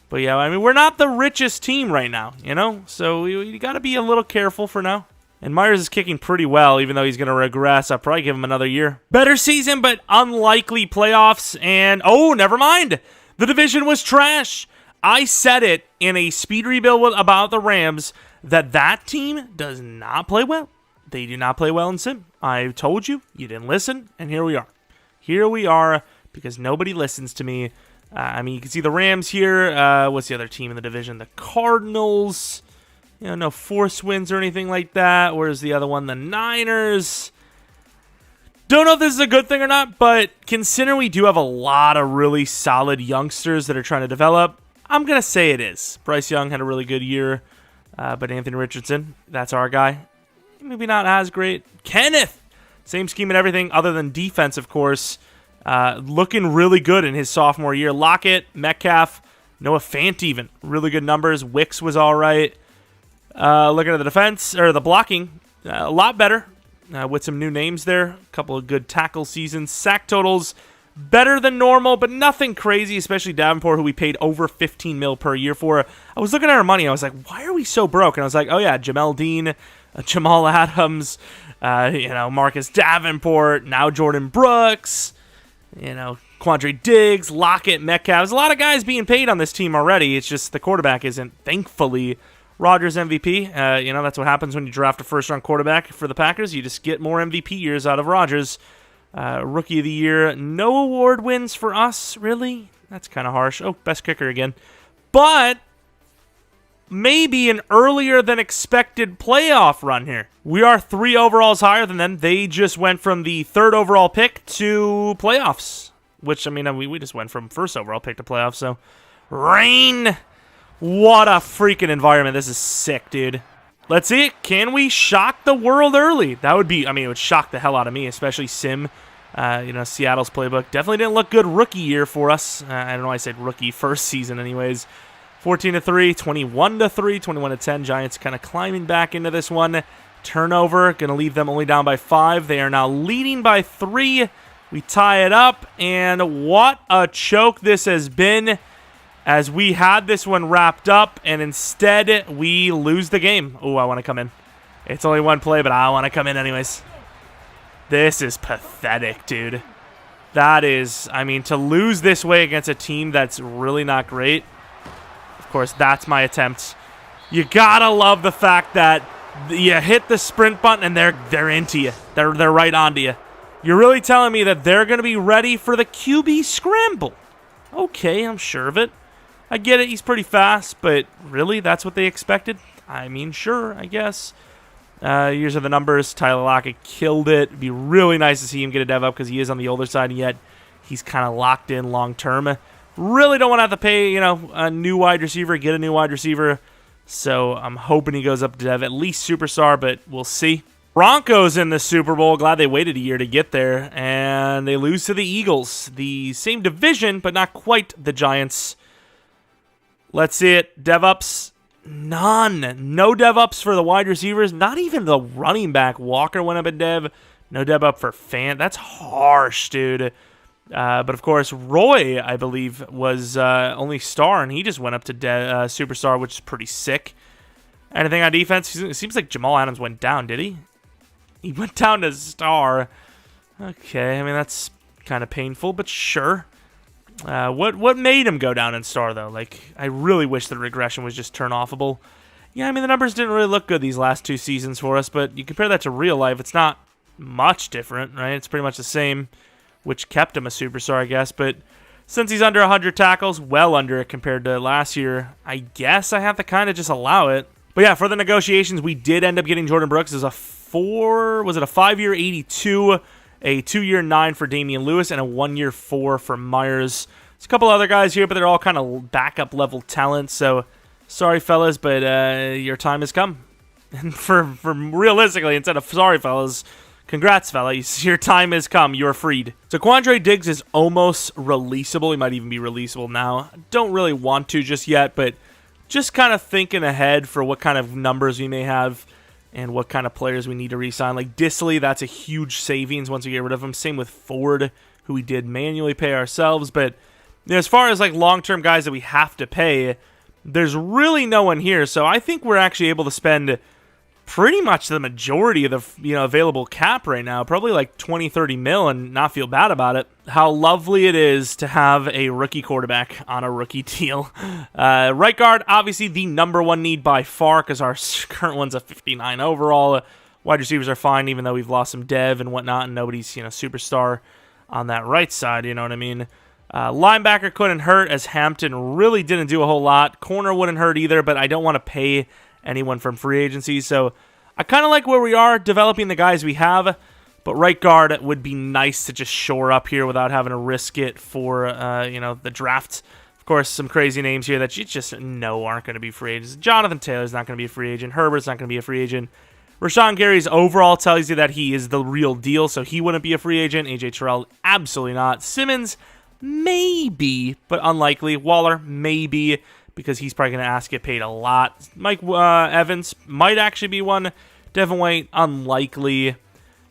But yeah, I mean, we're not the richest team right now, So you got to be a little careful for now. And Myers is kicking pretty well, even though he's going to regress. I'll probably give him another year. Better season, but unlikely playoffs. And, never mind. The division was trash. I said it in a speed rebuild about the Rams that team does not play well. They do not play well in Sim. I told you. You didn't listen, and here we are. Here we are because nobody listens to me. I mean, you can see the Rams here. What's the other team in the division? The Cardinals. No force wins or anything like that. Where's the other one? The Niners. Don't know if this is a good thing or not, but consider we do have a lot of really solid youngsters that are trying to develop. I'm going to say it is. Bryce Young had a really good year, but Anthony Richardson, that's our guy. Maybe not as great. Kenneth, same scheme and everything other than defense, of course. Looking really good in his sophomore year. Lockett, Metcalf, Noah Fant even. Really good numbers. Wicks was all right. Looking at the defense, or the blocking, a lot better with some new names there. A couple of good tackle seasons. Sack totals, better than normal, but nothing crazy, especially Davenport, who we paid over $15 million per year for. I was looking at our money. I was like, why are we so broke? And I was like, oh, yeah, Jamel Dean, Jamal Adams, Marcus Davenport, now Jordan Brooks, Quandre Diggs, Lockett, Metcalf. There's a lot of guys being paid on this team already. It's just the quarterback isn't, thankfully, Rodgers MVP. That's what happens when you draft a first-round quarterback for the Packers. You just get more MVP years out of Rodgers. Rookie of the year, no award wins for us, really? That's kind of harsh. Oh, best kicker again. But maybe an earlier than expected playoff run here. We are 3 overalls higher than them. They just went from the 3rd overall pick to playoffs, which, we just went from 1st overall pick to playoffs, so rain. What a freaking environment. This is sick, dude. Let's see it. Can we shock the world early? That would be, it would shock the hell out of me, especially Sim. Seattle's playbook. Definitely didn't look good rookie year for us. I don't know why I said rookie, first season anyways. 14-3, 21-3, 21-10. Giants kind of climbing back into this one. Turnover, going to leave them only down by 5. They are now leading by 3. We tie it up, and what a choke this has been, as we had this one wrapped up, and instead we lose the game. Oh, I want to come in. It's only one play, but I want to come in anyways. This is pathetic, dude. That is, to lose this way against a team that's really not great. Of course, that's my attempt. You gotta love the fact that you hit the sprint button and they're into you. They're right onto you. You're really telling me that they're going to be ready for the QB scramble. Okay, I'm sure of it. I get it, he's pretty fast, but really, that's what they expected? I mean, sure, I guess. Here's are the numbers. Tyler Lockett killed it. It'd be really nice to see him get a dev up because he is on the older side, and yet he's kind of locked in long term. Really don't want to have to pay, a new wide receiver, get a new wide receiver. So I'm hoping he goes up to dev, at least superstar, but we'll see. Broncos in the Super Bowl. Glad they waited a year to get there, and they lose to the Eagles. The same division, but not quite the Giants. Let's see it. Dev ups. None. No dev ups for the wide receivers. Not even the running back. Walker went up in dev. No dev up for Fant. That's harsh, dude. But of course, Roy, I believe, was only star, and he just went up to superstar, which is pretty sick. Anything on defense? It seems like Jamal Adams went down, did he? He went down to star. Okay, I mean, that's kind of painful, but sure. What made him go down in star, though? Like, I really wish the regression was just turn-offable. Yeah, I mean, the numbers didn't really look good these last 2 seasons for us, but you compare that to real life, it's not much different, right? It's pretty much the same, which kept him a superstar, I guess, but since he's under 100 tackles, well under it compared to last year, I guess I have to kind of just allow it. But yeah, for the negotiations, we did end up getting Jordan Brooks as a 5-year 82, a 2-year 9 for Damian Lewis, and a 1-year 4 for Myers. There's a couple other guys here, but they're all kind of backup level talent. So sorry, fellas, but your time has come. And for realistically, instead of sorry, fellas, congrats, fellas. Your time has come. You're freed. So Quandre Diggs is almost releasable. He might even be releasable now. Don't really want to just yet, but just kind of thinking ahead for what kind of numbers we may have and what kind of players we need to re-sign. Like Disley, that's a huge savings once we get rid of him. Same with Ford, who we did manually pay ourselves. But as far as like long-term guys that we have to pay, there's really no one here. So I think we're actually able to spend pretty much the majority of the available cap right now, probably like 20-30 mil, and not feel bad about it. How lovely it is to have a rookie quarterback on a rookie deal. Right guard, obviously the number one need by far because our current one's a 59 overall. Wide receivers are fine, even though we've lost some dev and whatnot, and nobody's superstar on that right side, you know what I mean? Linebacker couldn't hurt as Hampton really didn't do a whole lot. Corner wouldn't hurt either, but I don't want to pay anyone from free agency, so I kind of like where we are developing the guys we have, but right guard would be nice to just shore up here without having to risk it for the draft. Of course, some crazy names here that you just know aren't going to be free agents. Jonathan Taylor's not going to be a free agent. Herbert's not going to be a free agent. Rashawn Gary's overall tells you that he is the real deal, so he wouldn't be a free agent. AJ Terrell, absolutely not. Simmons, maybe, but unlikely. Waller, maybe, because he's probably going to ask to get paid a lot. Mike Evans might actually be one. Devin White, unlikely.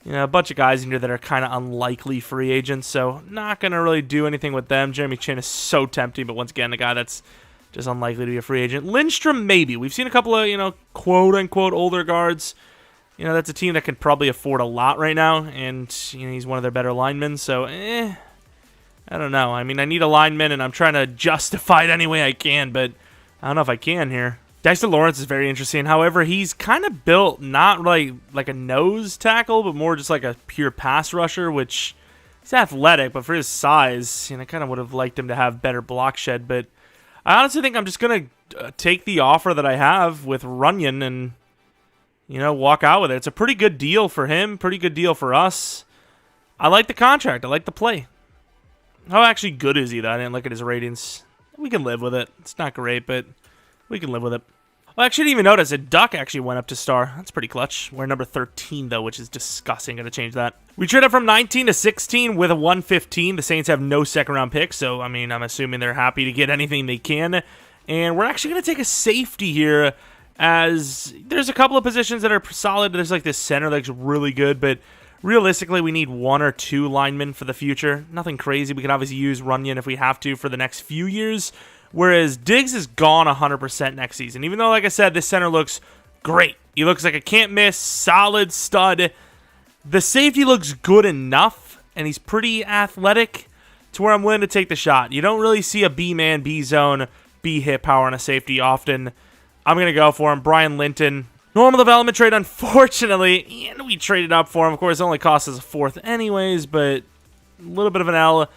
A bunch of guys in here that are kind of unlikely free agents, so not going to really do anything with them. Jeremy Chin is so tempting, but once again, a guy that's just unlikely to be a free agent. Lindstrom, maybe. We've seen a couple of, quote-unquote older guards. That's a team that can probably afford a lot right now, and he's one of their better linemen, so I don't know. I mean, I need a lineman, and I'm trying to justify it any way I can, but I don't know if I can here. Dexter Lawrence is very interesting. However, he's kind of built not like a nose tackle, but more just like a pure pass rusher, which he's athletic, but for his size, I kind of would have liked him to have better block shed. But I honestly think I'm just going to take the offer that I have with Runyon and, walk out with it. It's a pretty good deal for him, pretty good deal for us. I like the contract. I like the play. How actually good is he, though? I didn't look at his ratings. We can live with it. It's not great, but we can live with it. Well, I actually didn't even notice that Duck actually went up to star. That's pretty clutch. We're number 13, though, which is disgusting. Going to change that. We traded from 19 to 16 with a 115. The Saints have no second-round picks, so, I'm assuming they're happy to get anything they can. And we're actually going to take a safety here, as there's a couple of positions that are solid. There's like this center that's really good, but realistically, we need 1 or 2 linemen for the future. Nothing crazy. We can obviously use Runyon if we have to for the next few years. Whereas Diggs is gone 100% next season. Even though, like I said, this center looks great. He looks like a can't-miss, solid stud. The safety looks good enough, and he's pretty athletic to where I'm willing to take the shot. You don't really see a B-man, B-zone, B-hit power on a safety often. I'm going to go for him. Brian Linton. Normal development trade, unfortunately, and we traded up for him. Of course, it only cost us a 4th anyways, but a little bit of an L.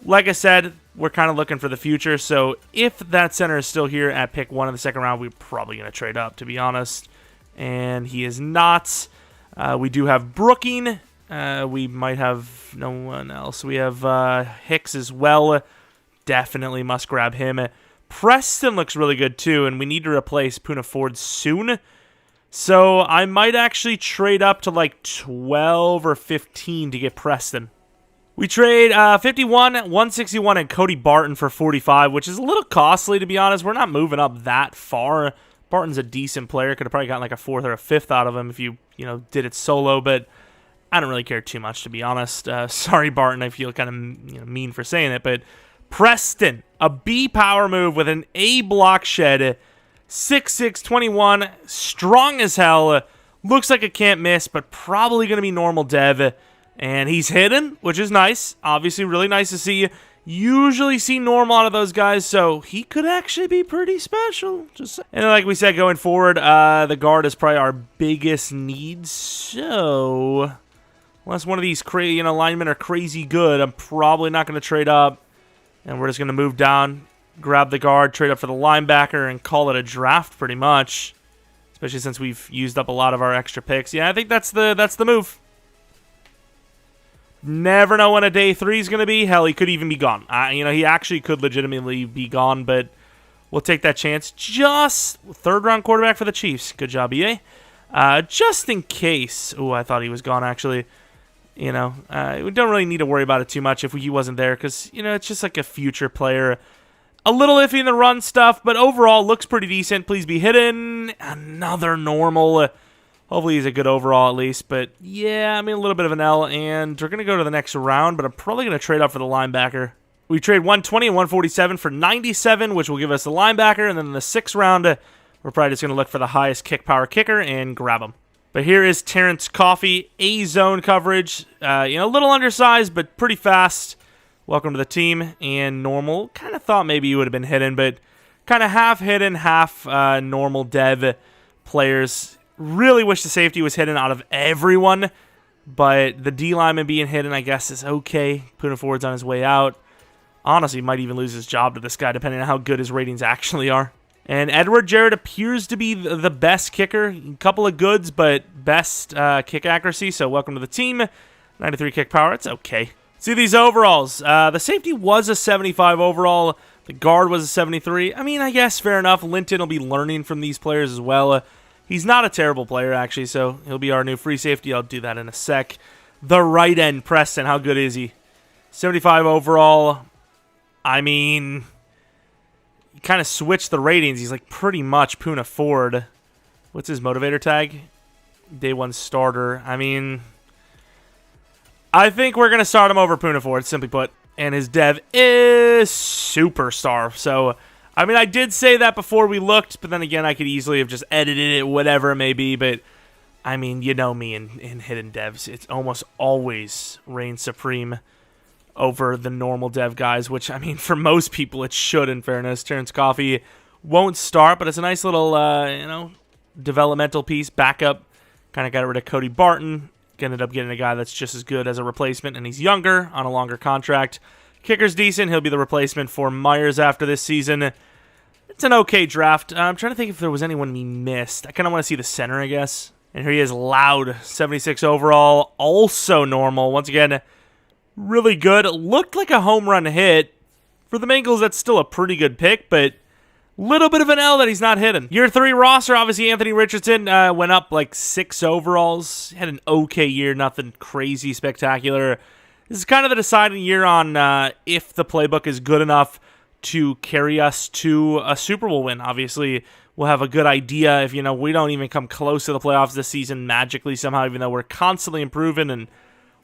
Like I said, we're kind of looking for the future. So if that center is still here at pick 1 in the second round, we're probably going to trade up, to be honest. And he is not. We do have Brooking. We might have no one else. We have Hicks as well. Definitely must grab him. Preston looks really good too, and we need to replace Poona Ford soon. So I might actually trade up to like 12 or 15 to get Preston. We trade 51, 161, and Cody Barton for 45, which is a little costly, to be honest. We're not moving up that far. Barton's a decent player. Could have probably gotten like a 4th or a 5th out of him if you did it solo, but I don't really care too much, to be honest. Sorry, Barton. I feel kind of mean for saying it, but Preston, a B power move with an A block shed, 6'6", 21, strong as hell. Looks like a can't miss, but probably going to be normal dev. And he's hidden, which is nice. Obviously, really nice to see. Usually see normal out of those guys, so he could actually be pretty special. And like we said, going forward, the guard is probably our biggest need. So unless one of these linemen are crazy good, I'm probably not going to trade up. And we're just going to move down, grab the guard, trade up for the linebacker, and call it a draft pretty much. Especially since we've used up a lot of our extra picks. Yeah, I think that's the move. Never know when a day 3 is going to be. Hell, he could even be gone. He actually could legitimately be gone, but we'll take that chance. Just 3rd round quarterback for the Chiefs. Good job, EA. Just in case. Oh, I thought he was gone, actually. We don't really need to worry about it too much if he wasn't there because, it's just like a future player. A little iffy in the run stuff, but overall looks pretty decent. Please be hidden. Another normal. Hopefully he's a good overall at least, but yeah, a little bit of an L, and we're going to go to the next round, but I'm probably going to trade up for the linebacker. We trade 120 and 147 for 97, which will give us the linebacker, and then in the 6th round, we're probably just going to look for the highest kick power kicker and grab him. But here is Terrence Coffey, A-zone coverage, a little undersized, but pretty fast. Welcome to the team, and normal. Kind of thought maybe you would have been hidden, but kind of half hidden, half normal dev players. Really wish the safety was hidden out of everyone, but the D lineman being hidden, I guess, is okay. Poona Ford's on his way out. Honestly, might even lose his job to this guy, depending on how good his ratings actually are. And Edward Jarrett appears to be the best kicker. A couple of goods, but best kick accuracy, so welcome to the team. 93 kick power, it's okay. See these overalls. The safety was a 75 overall. The guard was a 73. I guess fair enough. Linton will be learning from these players as well. He's not a terrible player, actually, so he'll be our new free safety. I'll do that in a sec. The right end, Preston, how good is he? 75 overall. You kind of switched the ratings. He's like pretty much Poona Ford. What's his motivator tag? Day 1 starter. I think we're going to start him over Poona Ford, simply put. And his dev is superstar, so I did say that before we looked, but then again, I could easily have just edited it, whatever it may be, but, you know me in hidden devs. It's almost always reigns supreme over the normal dev guys, which, for most people, it should, in fairness. Terrence Coffey won't start, but it's a nice little, developmental piece, backup. Kind of got rid of Cody Barton. Ended up getting a guy that's just as good as a replacement, and he's younger, on a longer contract. Kicker's decent. He'll be the replacement for Myers after this season. It's an okay draft. I'm trying to think if there was anyone we missed. I kind of want to see the center, I guess. And here he is, Loud, 76 overall, also normal. Once again, really good. Looked like a home run hit. For the Bengals, that's still a pretty good pick, but little bit of an L that he's not hidden. Year 3 roster, obviously Anthony Richardson went up like 6 overalls. Had an okay year, nothing crazy spectacular. This is kind of the deciding year on if the playbook is good enough to carry us to a Super Bowl win. Obviously, we'll have a good idea if, we don't even come close to the playoffs this season magically somehow, even though we're constantly improving. And,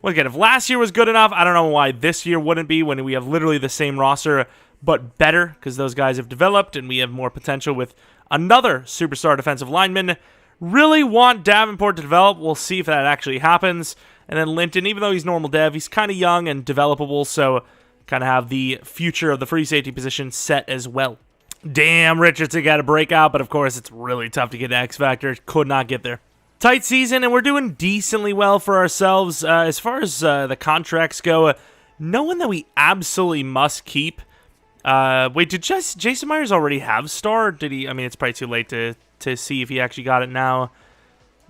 well, again, if last year was good enough, I don't know why this year wouldn't be when we have literally the same roster, but better because those guys have developed and we have more potential with another superstar defensive lineman. Really want Davenport to develop. We'll see if that actually happens. And then Linton, even though he's normal dev, he's kind of young and developable, so kind of have the future of the free safety position set as well. Damn, Richardson got a breakout, but of course it's really tough to get X Factor. Could not get there. Tight season, and we're doing decently well for ourselves. As far as the contracts go, no one that we absolutely must keep, Wait, did Jason Myers already have star? Did he? I mean, it's probably too late to see if he actually got it now.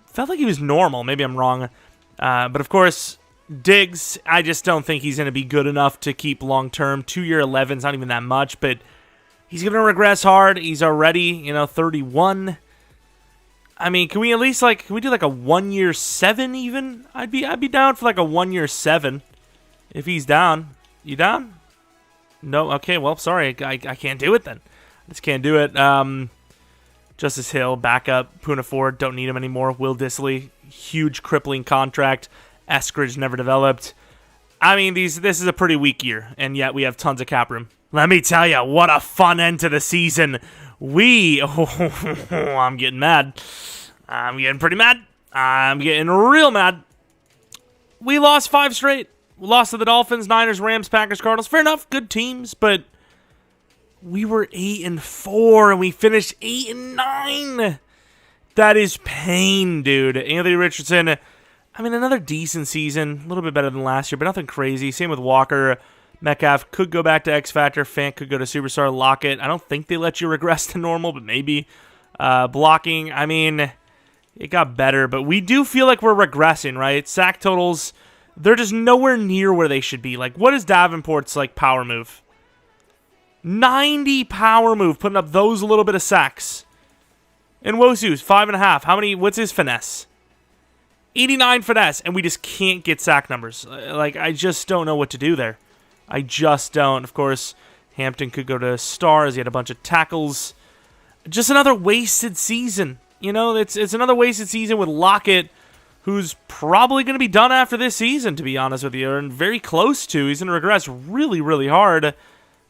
Felt like he was normal. Maybe I'm wrong. But of course, Diggs, I just don't think he's going to be good enough to keep long-term. 2-year 11 is not even that much, but he's going to regress hard. He's already, 31. I mean, can we at least, can we do, a 1-year 7 even? I'd be down for, a 1-year 7 if he's down. You down? No? Okay, well, sorry. I can't do it then. I just can't do it. Justice Hill, backup. Poona Ford, don't need him anymore. Will Dissly, huge crippling contract. Eskridge never developed. I mean, this is a pretty weak year, and yet we have tons of cap room. Let me tell you, what a fun end to the season. I'm getting mad. I'm getting pretty mad. I'm getting real mad. We lost 5 straight. We lost to the Dolphins, Niners, Rams, Packers, Cardinals. Fair enough, good teams, but we were 8-4, and we finished 8-9. That is pain, dude. Anthony Richardson, I mean, another decent season. A little bit better than last year, but nothing crazy. Same with Walker. Metcalf could go back to X Factor. Fant could go to Superstar. Lockett, I don't think they let you regress to normal, but maybe. Blocking, I mean, it got better, but we do feel like we're regressing, right? Sack totals, they're just nowhere near where they should be. What is Davenport's, power move? 90 power move, putting up those little bit of sacks. And Wosu's 5.5. What's his finesse? 89 finesse, and we just can't get sack numbers. I just don't know what to do there. I just don't. Of course, Hampton could go to stars. He had a bunch of tackles. Just another wasted season. It's another wasted season with Lockett, who's probably going to be done after this season, to be honest with you, and very close to. He's going to regress really, really hard.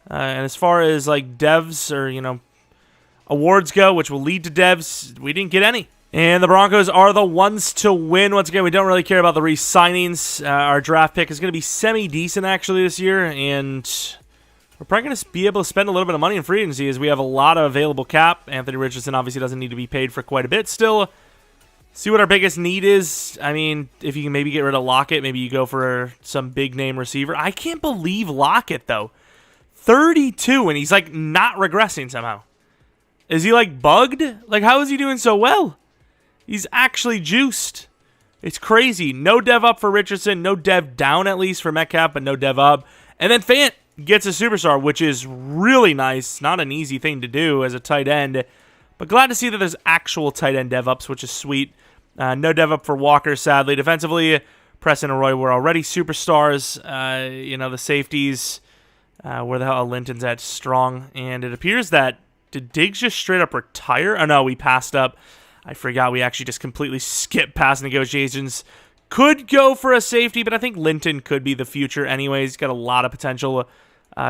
And as far as, devs or, awards go, which will lead to devs, we didn't get any. And the Broncos are the ones to win. Once again, we don't really care about the re-signings. Our draft pick is going to be semi-decent, actually, this year. And we're probably going to be able to spend a little bit of money in free agency as we have a lot of available cap. Anthony Richardson obviously doesn't need to be paid for quite a bit still. See what our biggest need is. I mean, if you can maybe get rid of Lockett, maybe you go for some big-name receiver. I can't believe Lockett, though. 32, and he's, not regressing somehow. Is he, bugged? How is he doing so well? He's actually juiced. It's crazy. No dev up for Richardson. No dev down, at least, for Metcalf, but no dev up. And then Fant gets a superstar, which is really nice. Not an easy thing to do as a tight end. But glad to see that there's actual tight end dev ups, which is sweet. No dev up for Walker, sadly. Defensively, Preston and Roy were already superstars. The safeties, where the hell Linton's at, strong. And it appears that, did Diggs just straight up retire? Oh, no, we passed up. I forgot we actually just completely skipped past negotiations. Could go for a safety, but I think Linton could be the future anyways. He's got a lot of potential.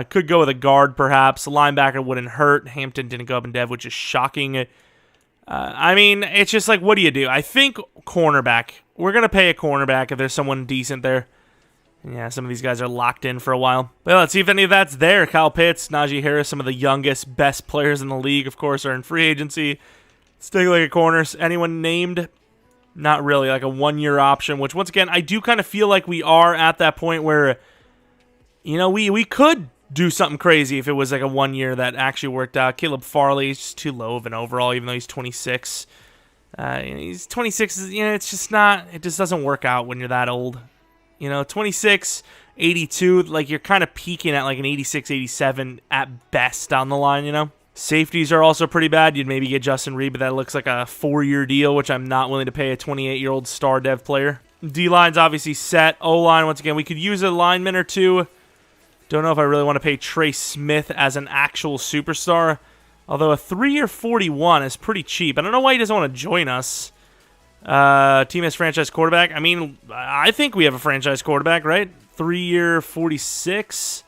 Could go with a guard, perhaps. A linebacker wouldn't hurt. Hampton didn't go up in dev, which is shocking. I mean, it's just what do you do? I think cornerback. We're going to pay a cornerback if there's someone decent there. Yeah, some of these guys are locked in for a while. But let's see if any of that's there. Kyle Pitts, Najee Harris, some of the youngest, best players in the league, of course, are in free agency. Stick at corners. Anyone named? Not really. A 1-year option, which, once again, I do kind of feel like we are at that point where, we could do something crazy if it was a 1 year that actually worked out. Caleb Farley is just too low of an overall, even though he's 26. He's 26. It's just not. It just doesn't work out when you're that old. 26, 82. You're kind of peaking at an 86, 87 at best down the line. Safeties are also pretty bad. You'd maybe get Justin Reed, but that looks like a 4-year deal, which I'm not willing to pay a 28-year-old star dev player. D-line's obviously set. O-line, once again, we could use a lineman or two. Don't know if I really want to pay Trey Smith as an actual superstar, although a 3-year 41 is pretty cheap. I don't know why he doesn't want to join us. Team has franchise quarterback. I mean, I think we have a franchise quarterback, right? 3-year 46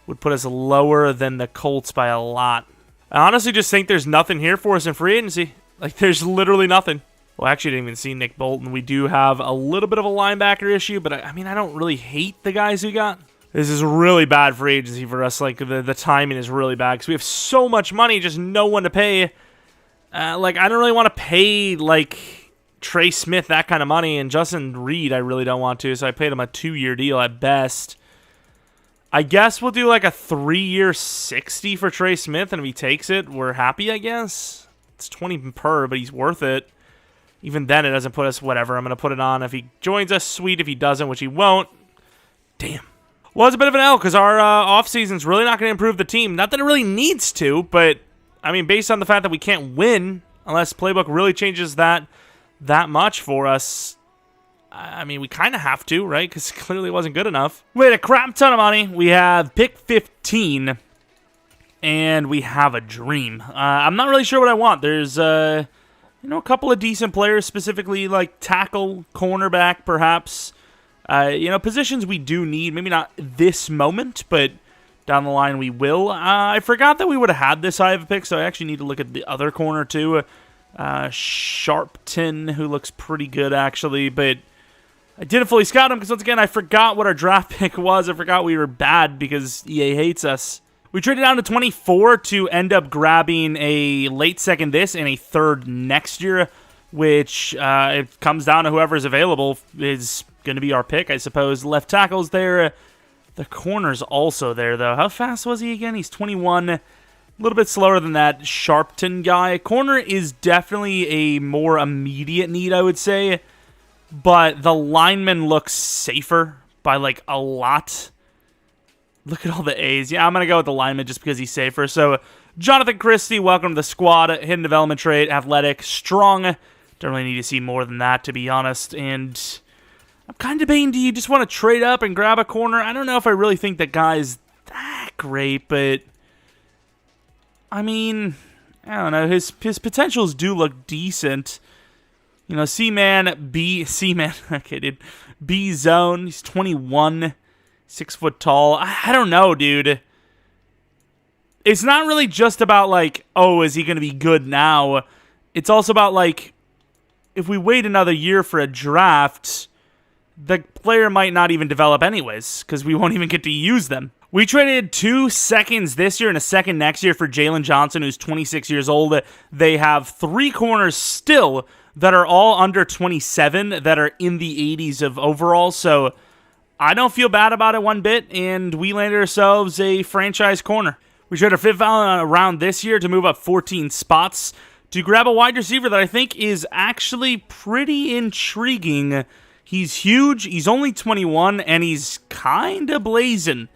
would put us lower than the Colts by a lot. I honestly just think there's nothing here for us in free agency. There's literally nothing. Well, I actually didn't even see Nick Bolton. We do have a little bit of a linebacker issue, but I mean, I don't really hate the guys we got. This is really bad free agency for us. The timing is really bad because we have so much money, just no one to pay. I don't really want to pay, Trey Smith that kind of money, and Justin Reed I really don't want to, so I paid him a 2-year deal at best. I guess we'll do like a 3-year 60 for Trey Smith, and if he takes it, we're happy, I guess. It's 20 per, but he's worth it. Even then, it doesn't put us, whatever. I'm going to put it on. If he joins us, sweet. If he doesn't, which he won't, damn. Well, it's a bit of an L because our offseason's really not going to improve the team. Not that it really needs to, but, I mean, based on the fact that we can't win unless Playbook really changes that much for us, I mean, we kind of have to, right? Because it clearly wasn't good enough. We had a crap ton of money. We have pick 15, and we have a dream. I'm not really sure what I want. There's, a couple of decent players, specifically like tackle, cornerback, perhaps. Positions we do need. Maybe not this moment, but down the line we will. I forgot that we would have had this high of a pick, so I actually need to look at the other corner too. Sharpton, who looks pretty good actually, but I didn't fully scout him because, once again, I forgot what our draft pick was. I forgot we were bad because EA hates us. We traded down to 24 to end up grabbing a late second this and a third next year, which it comes down to whoever's available is going to be our pick, I suppose. Left tackle's there. The corner's also there, though. How fast was he again? He's 21. A little bit slower than that Sharpton guy. Corner is definitely a more immediate need, I would say. But the lineman looks safer by, like, a lot. Look at all the A's. Yeah, I'm going to go with the lineman just because he's safer. So, Jonathan Christie, welcome to the squad. Hidden development trait, athletic, strong. Don't really need to see more than that, to be honest. And I'm kind of debating, do you just want to trade up and grab a corner? I don't know if I really think that guy's that great, but I mean, I don't know. His potentials do look decent. C-Man, okay, dude. B-Zone, he's 21, 6 foot tall. I don't know, dude. It's not really just about, like, oh, is he going to be good now? It's also about, like, if we wait another year for a draft, the player might not even develop anyways, because we won't even get to use them. We traded 2 seconds this year and a second next year for Jalen Johnson, who's 26 years old. They have 3 corners still that are all under 27 that are in the 80s of overall, so I don't feel bad about it one bit, and we landed ourselves a franchise corner. We traded our 5th round this year to move up 14 spots to grab a wide receiver that I think is actually pretty intriguing. He's huge, he's only 21, and he's kind of blazing.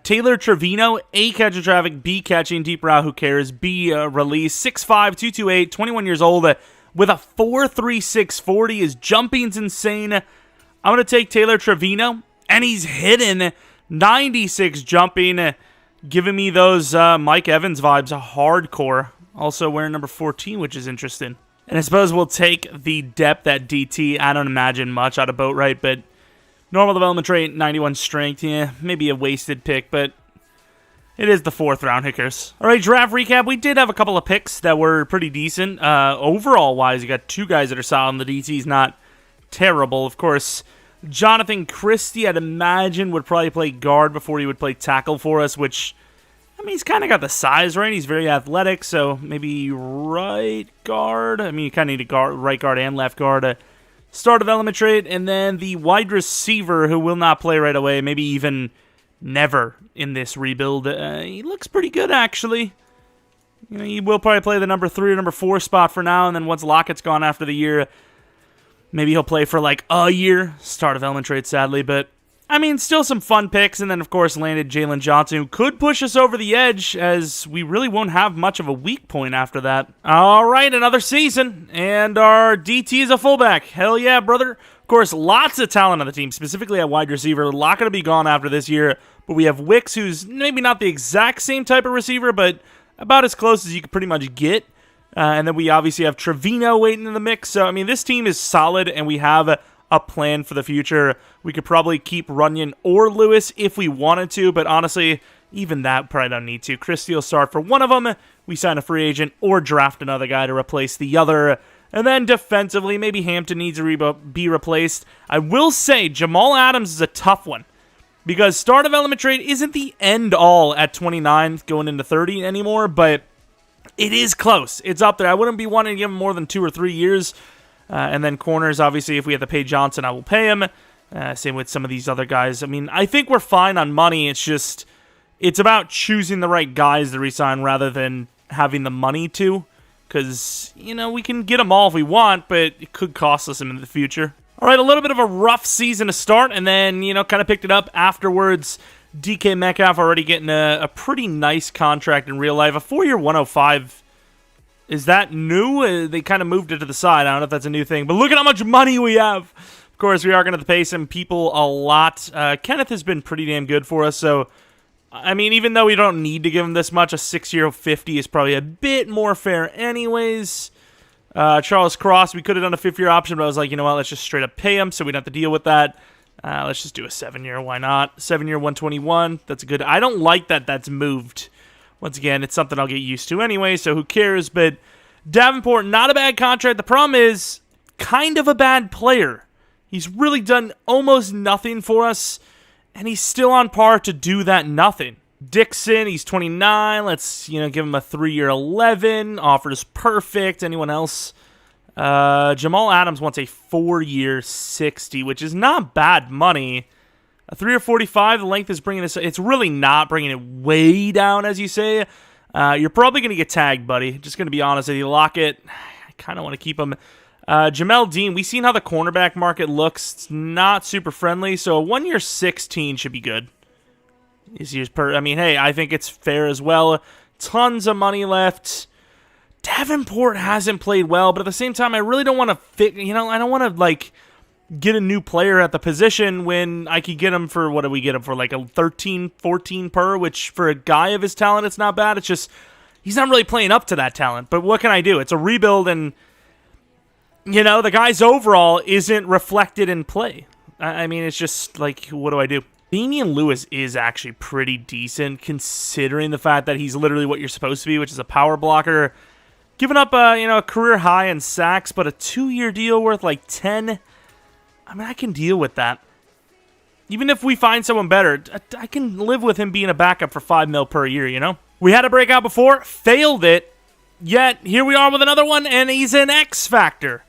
Taylor Trevino, A, catching traffic, B, catching, deep route, who cares, B, release, 6'5", 228, 21 years old, with a 4.36 40. His jumping's insane. I'm going to take Taylor Trevino, and he's hidden 96 jumping, giving me those Mike Evans vibes, hardcore. Also wearing number 14, which is interesting. And I suppose we'll take the depth at DT. I don't imagine much out of Boatwright, but normal development trait, 91 strength. Yeah, maybe a wasted pick, but it is the 4th round, Hickers. All right, draft recap. We did have a couple of picks that were pretty decent. Overall-wise, you got 2 guys that are solid, and the DT's not terrible. Of course, Jonathan Christie, I'd imagine, would probably play guard before he would play tackle for us, which, I mean, he's kind of got the size, right? He's very athletic, so maybe right guard. I mean, you kind of need a right guard and left guard. Star development trait, and then the wide receiver who will not play right away, maybe even never in this rebuild. He looks pretty good, actually. He will probably play the number 3 or number 4 spot for now, and then once Lockett's gone after the year, maybe he'll play for like a year. Star development trait, sadly, but I mean, still some fun picks, and then, of course, landed Jalen Johnson, who could push us over the edge, as we really won't have much of a weak point after that. All right, another season, and our DT is a fullback. Hell yeah, brother. Of course, lots of talent on the team, specifically at wide receiver. A lot going to be gone after this year, but we have Wicks, who's maybe not the exact same type of receiver, but about as close as you could pretty much get. And then we obviously have Trevino waiting in the mix. So, I mean, this team is solid, and we have a plan for the future. We could probably keep Runyon or Lewis if we wanted to, but honestly, even that probably don't need to. Christie will start for one of them. We sign a free agent or draft another guy to replace the other. And then defensively, maybe Hampton needs to be replaced. I will say Jamal Adams is a tough one, because star development trait isn't the end all at 29 going into 30 anymore, but it is close. It's up there. I wouldn't be wanting to give him more than 2 or 3 years. And then corners, obviously, if we have to pay Johnson, I will pay him. Same with some of these other guys. I mean, I think we're fine on money. It's about choosing the right guys to resign rather than having the money to. Because, we can get them all if we want, but it could cost us them in the future. All right, a little bit of a rough season to start, and then, kind of picked it up afterwards. DK Metcalf already getting a pretty nice contract in real life. A 4-year 105. Is that new? They kind of moved it to the side. I don't know if that's a new thing, but look at how much money we have. Of course, we are going to pay some people a lot. Kenneth has been pretty damn good for us, so, I mean, even though we don't need to give him this much, a 6-year 50 is probably a bit more fair anyways. Charles Cross, we could have done a 5th-year option, but I was like, you know what, let's just straight up pay him so we don't have to deal with that. Let's just do a 7-year, why not? 7-year 121, that's a good. I don't like that that's moved. Once again, it's something I'll get used to anyway, so who cares? But Davenport, not a bad contract. The problem is, kind of a bad player. He's really done almost nothing for us, and he's still on par to do that nothing. Dixon, he's 29. Let's, give him a 3-year 11. Offers perfect. Anyone else? Jamal Adams wants a 4-year 60, which is not bad money. A 3-year 45, the length is bringing this. It's really not bringing it way down, as you say. You're probably going to get tagged, buddy. Just going to be honest with you. Lockett, I kind of want to keep him. Jamel Dean, we've seen how the cornerback market looks. It's not super friendly, so a 1-year 16 should be good. Hey, I think it's fair as well. Tons of money left. Davenport hasn't played well, but at the same time, I really don't want to I don't want to, get a new player at the position when I could get him for, what do we get him for, like a 13, 14 per, which for a guy of his talent, it's not bad. It's just, he's not really playing up to that talent. But what can I do? It's a rebuild, and, the guy's overall isn't reflected in play. I mean, it's just, what do I do? Damian Lewis is actually pretty decent, considering the fact that he's literally what you're supposed to be, which is a power blocker. Giving up, a career high in sacks, but a 2-year deal worth, 10. I mean, I can deal with that. Even if we find someone better, I can live with him being a backup for $5 million per year, We had a breakout before, failed it, yet here we are with another one, and he's an X Factor.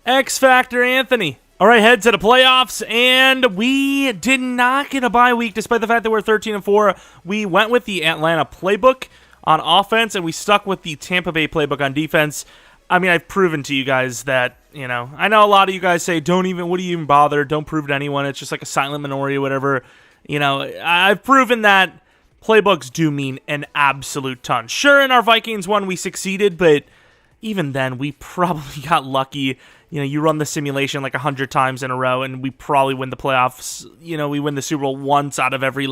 X Factor Anthony. All right, head to the playoffs, and we did not get a bye week, despite the fact that we're 13-4. We went with the Atlanta playbook on offense, and we stuck with the Tampa Bay playbook on defense. I mean, I've proven to you guys that, I know a lot of you guys say, what do you even bother? Don't prove to anyone. It's just like a silent minority or whatever. I've proven that playbooks do mean an absolute ton. Sure, in our Vikings one, we succeeded, but even then, we probably got lucky. You run the simulation 100 times in a row, and we probably win the playoffs. We win the Super Bowl once out of every,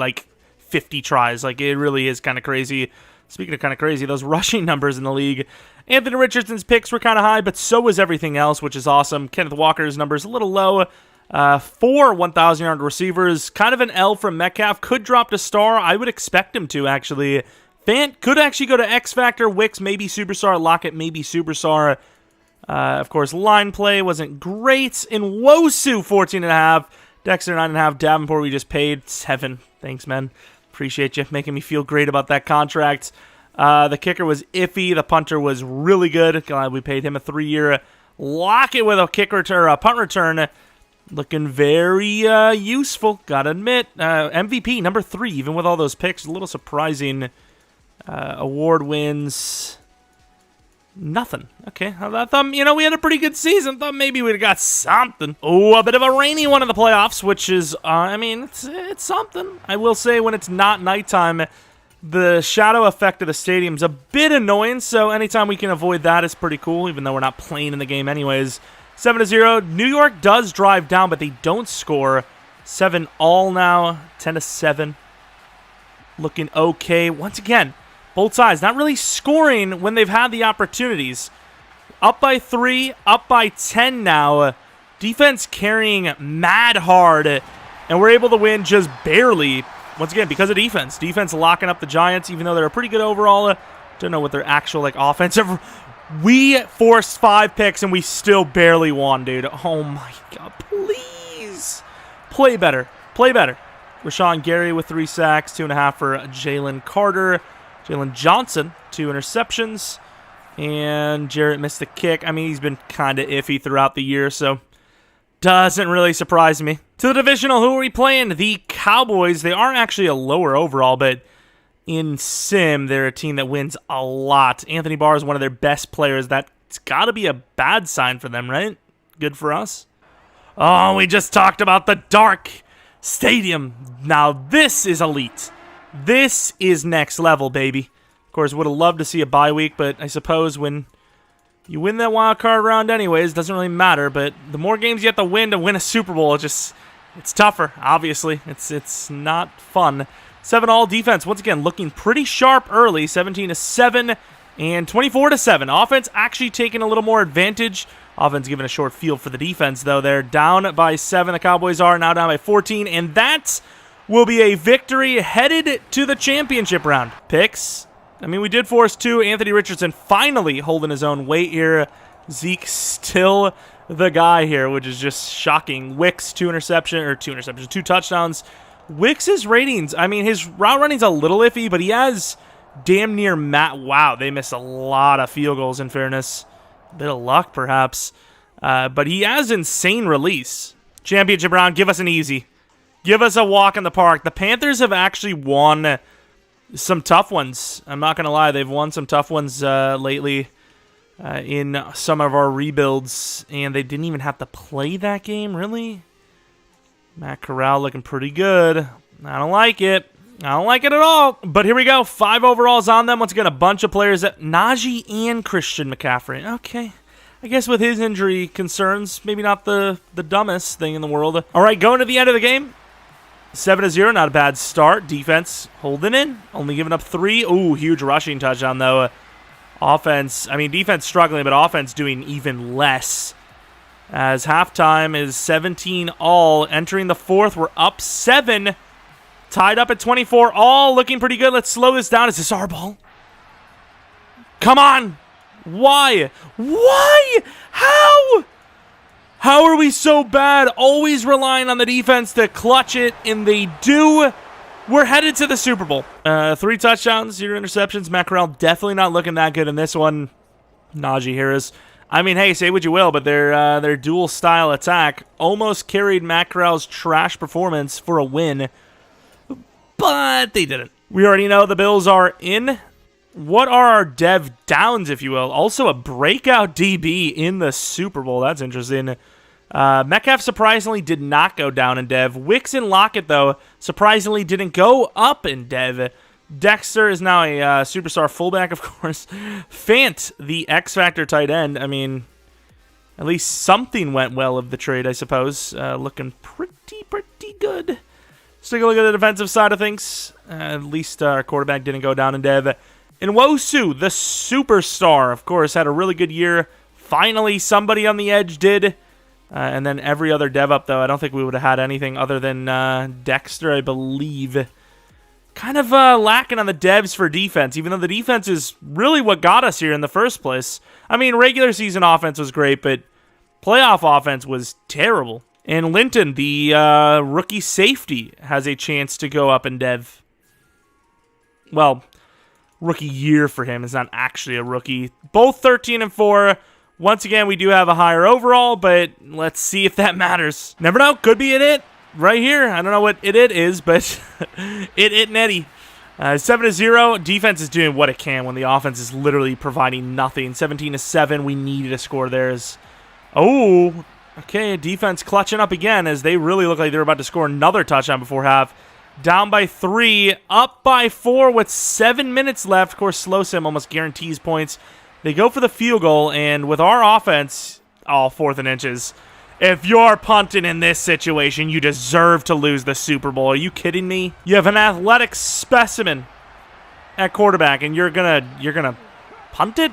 50 tries. It really is kind of crazy. Speaking of kind of crazy, those rushing numbers in the league. Anthony Richardson's picks were kind of high, but so was everything else, which is awesome. Kenneth Walker's numbers a little low. 4 1,000-yard receivers. Kind of an L from Metcalf. Could drop to star. I would expect him to, actually. Fant could actually go to X Factor. Wicks, maybe Superstar. Lockett, maybe Superstar. Of course, line play wasn't great. In Wosu, 14.5. Dexter, 9.5. Davenport, we just paid 7. Thanks, man. Appreciate you making me feel great about that contract. The kicker was iffy. The punter was really good. Glad we paid him a 3-year. Lockett with a punt return. Looking very useful, gotta admit. MVP, number 3, even with all those picks. A little surprising. Award wins. Nothing. Okay, I thought, we had a pretty good season. Thought maybe we'd have got something. Oh, a bit of a rainy one in the playoffs, which is, it's something. I will say, when it's not nighttime, the shadow effect of the stadium's a bit annoying, so anytime we can avoid that is pretty cool, even though we're not playing in the game anyways. 7-0. New York does drive down, but they don't score. 7 all now. 10-7. Looking okay. Once again, both sides not really scoring when they've had the opportunities. Up by 3, up by 10 now. Defense carrying mad hard, and we're able to win just barely. Once again, because of defense. Defense locking up the Giants, even though they're a pretty good overall. Don't know what their actual offensive. We forced 5 picks, and we still barely won, dude. Oh, my God. Please. Play better. Play better. Rashawn Gary with 3 sacks, 2.5 for Jalen Carter. Jalen Johnson, 2 interceptions. And Jarrett missed the kick. I mean, he's been kind of iffy throughout the year, so Doesn't really surprise me. To the divisional, who are we playing? The Cowboys. They are actually a lower overall, but in Sim, they're a team that wins a lot. Anthony Barr is one of their best players. That's got to be a bad sign for them, right? Good for us. Oh, we just talked about the Dark Stadium. Now, this is elite. This is next level, baby. Of course, would have loved to see a bye week, but I suppose when you win that wild card round anyways, doesn't really matter. But the more games you have to win a Super Bowl, it's tougher, obviously. It's not fun. 7-all defense, once again, looking pretty sharp early. 17-7 and 24-7. Offense actually taking a little more advantage. Offense giving a short field for the defense, though. They're down by 7. The Cowboys are now down by 14. And that will be a victory headed to the championship round. Picks. I mean, we did force 2. Anthony Richardson finally holding his own weight here. Zeke still the guy here, which is just shocking. Wicks, 2 touchdowns. Wicks' ratings, I mean, his route running's a little iffy, but he has damn near wow, they missed a lot of field goals, in fairness. A bit of luck, perhaps. But he has insane release. Championship round, give us an easy. Give us a walk in the park. The Panthers have actually won some tough ones. I'm not going to lie. They've won some tough ones lately in some of our rebuilds, and they didn't even have to play that game, really? Matt Corral looking pretty good. I don't like it. I don't like it at all. But here we go. 5 overalls on them. Once again, a bunch of players. Najee and Christian McCaffrey. Okay. I guess with his injury concerns, maybe not the dumbest thing in the world. All right, going to the end of the game. 7-0, not a bad start. Defense holding in, only giving up 3. Ooh, huge rushing touchdown, though. Offense, I mean, defense struggling, but offense doing even less. As halftime is 17-all. Entering the 4th, we're up 7. Tied up at 24, all looking pretty good. Let's slow this down. Is this our ball? Come on. Why? Why? How? How are we so bad? Always relying on the defense to clutch it, and they do. We're headed to the Super Bowl. 3 touchdowns, 0 interceptions. Matt Corral definitely not looking that good in this one. Najee Harris. I mean, hey, say what you will, but their dual style attack almost carried Matt Corral's trash performance for a win, but they didn't. We already know the Bills are in. What are our dev downs, if you will? Also a breakout DB in the Super Bowl. That's interesting. Metcalf surprisingly did not go down in dev. Wicks and Lockett, though, surprisingly didn't go up in dev. Dexter is now a superstar fullback, of course. Fant, the X-Factor tight end. I mean, at least something went well of the trade, I suppose. Looking pretty good. Let's take a look at the defensive side of things. At least our quarterback didn't go down in dev. And Nwosu, the superstar, of course, had a really good year. Finally, somebody on the edge did. And then every other dev up, though, I don't think we would have had anything other than Dexter, I believe. Kind of lacking on the devs for defense, even though the defense is really what got us here in the first place. I mean, regular season offense was great, but playoff offense was terrible. And Linton, the rookie safety, has a chance to go up in dev. Well, rookie year for him. It's not actually a rookie. Both 13-4. Once again, we do have a higher overall, but let's see if that matters. Never know. Could be it right here. I don't know what it is, but it netty. 7-0. Defense is doing what it can when the offense is literally providing nothing. 17-7. We needed a score there. Oh, okay. Defense clutching up again as they really look like they're about to score another touchdown before half. Down by 3, up by 4 with 7 minutes left. Of course, slow sim almost guarantees points. They go for the field goal, and with our offense, all 4th and inches. If you're punting in this situation, you deserve to lose the Super Bowl. Are you kidding me? You have an athletic specimen at quarterback, and you're gonna punt it?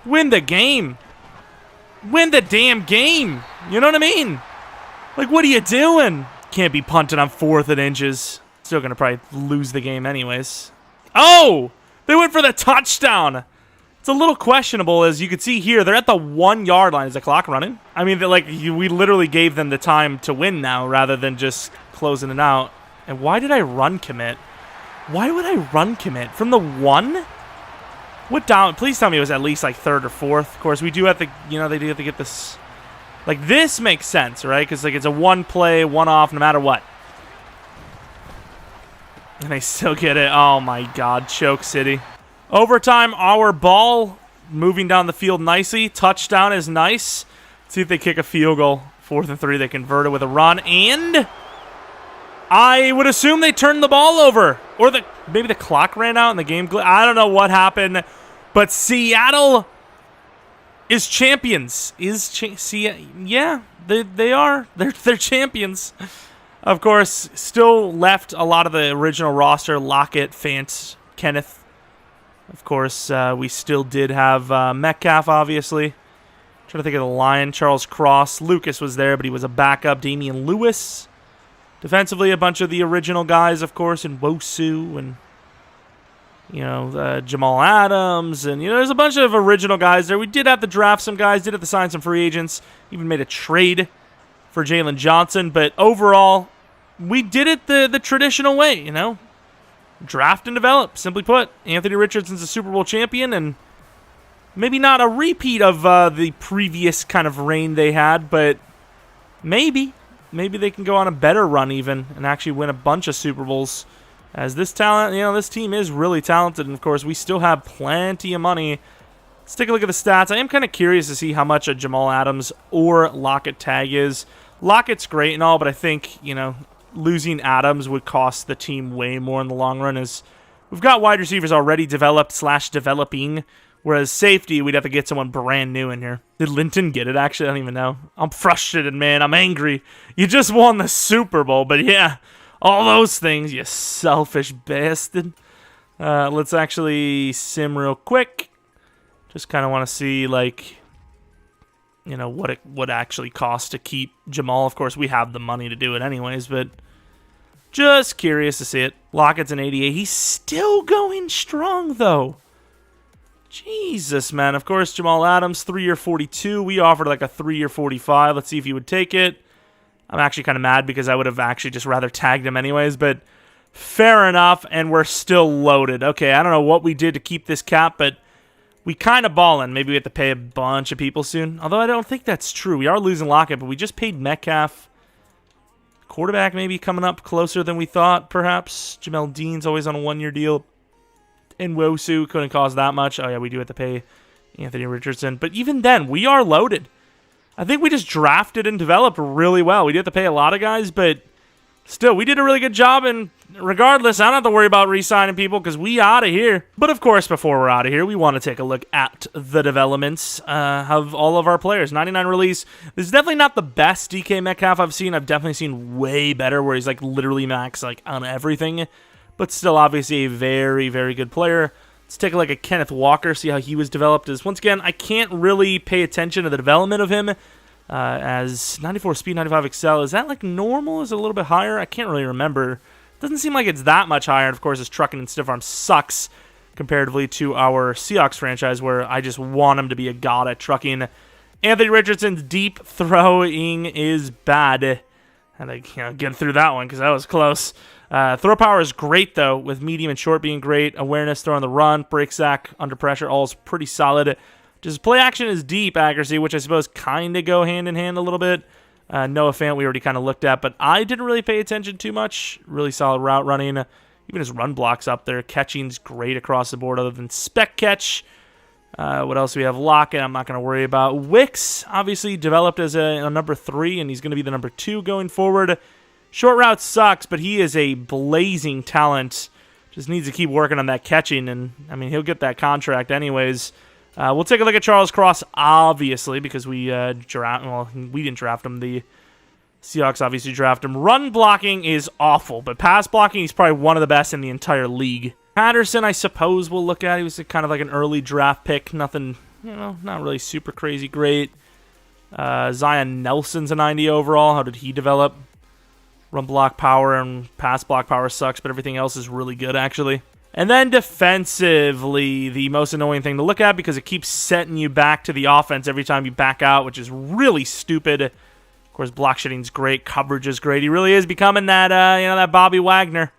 Win the game. Win the damn game. You know what I mean? Like, what are you doing? Can't be punting on 4th and inches. Still going to probably lose the game anyways. Oh! They went for the touchdown! It's a little questionable, as you can see here. They're at the 1-yard line. Is the clock running? I mean, we literally gave them the time to win now rather than just closing it out. And why did I run commit? Why would I run commit? From the 1? What down? Please tell me it was at least like 3rd or 4th. Of course, we do have to, they do have to get this Like, this makes sense, right? Because, like, it's a one play, one off, no matter what. And they still get it. Oh, my God. Choke City. Overtime, our ball moving down the field nicely. Touchdown is nice. Let's see if they kick a field goal. 4th and 3. They convert it with a run. And I would assume they turned the ball over. Or maybe the clock ran out in the game. I don't know what happened. But Seattle is champions. Yeah, they are. They're champions. Of course, still left a lot of the original roster. Lockett, Fant, Kenneth. Of course, we still did have Metcalf, obviously. Trying to think of the line. Charles Cross. Lucas was there, but he was a backup. Damian Lewis. Defensively, a bunch of the original guys, of course, and Wosu and, Jamal Adams. And, there's a bunch of original guys there. We did have to draft some guys, did have to sign some free agents, even made a trade for Jalen Johnson. But overall, we did it the traditional way, Draft and develop, simply put. Anthony Richardson's a Super Bowl champion, and maybe not a repeat of the previous kind of reign they had, but maybe they can go on a better run even and actually win a bunch of Super Bowls. As this talent, this team is really talented, and of course we still have plenty of money. Let's take a look at the stats. I am kind of curious to see how much a Jamal Adams or Lockett tag is. Lockett's great and all, but I think, losing Adams would cost the team way more in the long run, as we've got wide receivers already developed/developing, whereas safety, we'd have to get someone brand new in here. Did Linton get it, actually? I don't even know. I'm frustrated, man. I'm angry. You just won the Super Bowl, but yeah, all those things, you selfish bastard. Let's actually sim real quick. Just kind of want to see, like, what it would actually cost to keep Jamal. Of course, we have the money to do it anyways, but just curious to see it. Lockett's an 88. He's still going strong, though. Jesus, man. Of course, Jamal Adams, 3-year 42. We offered like a 3-year 45. Let's see if he would take it. I'm actually kind of mad because I would have actually just rather tagged him anyways, but fair enough, and we're still loaded. Okay, I don't know what we did to keep this cap, but we kind of ballin'. Maybe we have to pay a bunch of people soon. Although I don't think that's true. We are losing Lockett, but we just paid Metcalf. Quarterback maybe coming up closer than we thought, perhaps. Jamel Dean's always on a 1-year deal. And Wosu couldn't cost that much. Oh, yeah, we do have to pay Anthony Richardson. But even then, we are loaded. I think we just drafted and developed really well. We did have to pay a lot of guys, but still, we did a really good job, and regardless, I don't have to worry about re-signing people because we out of here. But of course, before we're out of here, we want to take a look at the developments of all of our players. 99 release. This is definitely not the best DK Metcalf I've seen. I've definitely seen way better where he's like literally max like on everything, but still obviously a very, very good player. Let's take a look at Kenneth Walker, see how he was developed. As once again, I can't really pay attention to the development of him. As 94 speed, 95 excel, is that like normal? Is it a little bit higher? I can't really remember. Doesn't seem like it's that much higher. And of course, his trucking and stiff arm sucks comparatively to our Seahawks franchise, where I just want him to be a god at trucking. Anthony Richardson's deep throwing is bad. Had to get through that one because that was close. Throw power is great, though, with medium and short being great. Awareness, throw on the run, break sack, under pressure, all is pretty solid. Just play action is deep accuracy, which I suppose kind of go hand in hand a little bit. Noah Fant we already kind of looked at, but I didn't really pay attention too much. Really solid route running. Even his run blocks up there. Catching's great across the board other than spec catch. What else do we have? Lockett, I'm not going to worry about. Wicks, obviously developed as a number 3, and he's going to be the number 2 going forward. Short route sucks, but he is a blazing talent. Just needs to keep working on that catching, and, I mean, he'll get that contract anyways. We'll take a look at Charles Cross, obviously, because we didn't draft him. The Seahawks obviously drafted him. Run blocking is awful, but pass blocking, he's probably one of the best in the entire league. Patterson, I suppose we'll look at. He was kind of like an early draft pick. Nothing, not really super crazy great. Zion Nelson's a 90 overall. How did he develop? Run block power and pass block power sucks, but everything else is really good, actually. And then defensively, the most annoying thing to look at because it keeps setting you back to the offense every time you back out, which is really stupid. Of course, block shitting's great, coverage is great. He really is becoming that, that Bobby Wagner.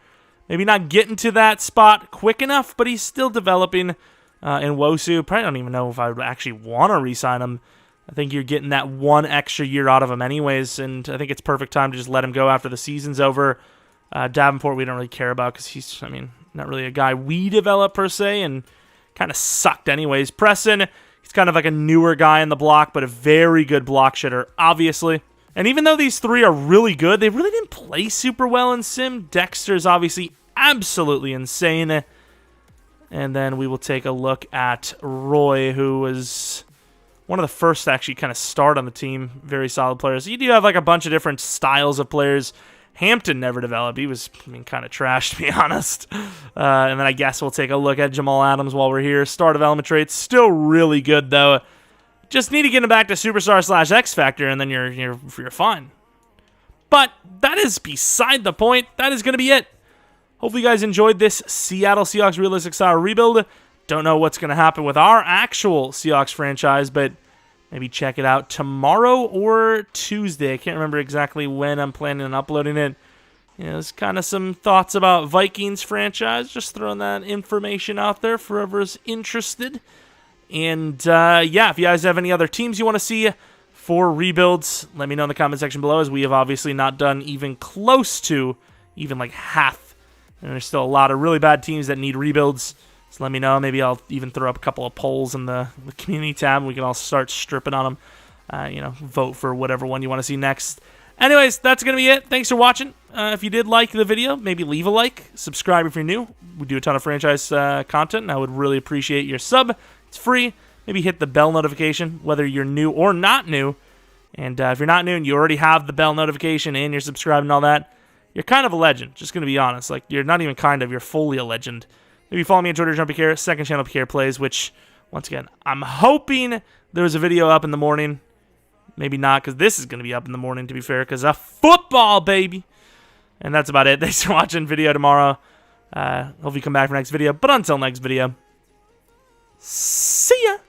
Maybe not getting to that spot quick enough, but he's still developing. In Wosu, probably don't even know if I would actually want to re-sign him. I think you're getting that 1 extra year out of him anyways, and I think it's perfect time to just let him go after the season's over. Davenport we don't really care about because he's, not really a guy we develop per se, and kind of sucked anyways. Preston, he's kind of like a newer guy in the block, but a very good block shitter, obviously. And even though these 3 are really good, they really didn't play super well in Sim. Dexter's obviously absolutely insane. And then we will take a look at Roy, who was one of the first to actually kind of start on the team. Very solid players. You do have like a bunch of different styles of players. Hampton never developed. He was, kind of trash, to be honest. And then I guess we'll take a look at Jamal Adams while we're here. Star development traits, still really good, though. Just need to get him back to Superstar / X Factor, and then you're fine. But that is beside the point. That is going to be it. Hopefully you guys enjoyed this Seattle Seahawks Realistic Style rebuild. Don't know what's going to happen with our actual Seahawks franchise, but maybe check it out tomorrow or Tuesday. I can't remember exactly when I'm planning on uploading it. There's kind of some thoughts about Vikings franchise. Just throwing that information out there for whoever's interested. And, if you guys have any other teams you want to see for rebuilds, let me know in the comment section below, as we have obviously not done even close to even like half. And there's still a lot of really bad teams that need rebuilds. So let me know. Maybe I'll even throw up a couple of polls in the community tab. We can all start stripping on them. Vote for whatever one you want to see next. Anyways, that's going to be it. Thanks for watching. If you did like the video, maybe leave a like. Subscribe if you're new. We do a ton of franchise content, and I would really appreciate your sub. It's free. Maybe hit the bell notification, whether you're new or not new. And if you're not new and you already have the bell notification and you're subscribed and all that, you're kind of a legend. Just going to be honest. Like, you're not even kind of. You're fully a legend. Maybe follow me on Twitter, Jeromepkr, second channel Pkr Plays, which, once again, I'm hoping there was a video up in the morning. Maybe not, because this is going to be up in the morning, to be fair, because of football, baby. And that's about it. Thanks for watching. Video tomorrow. Hope you come back for next video. But until next video, see ya.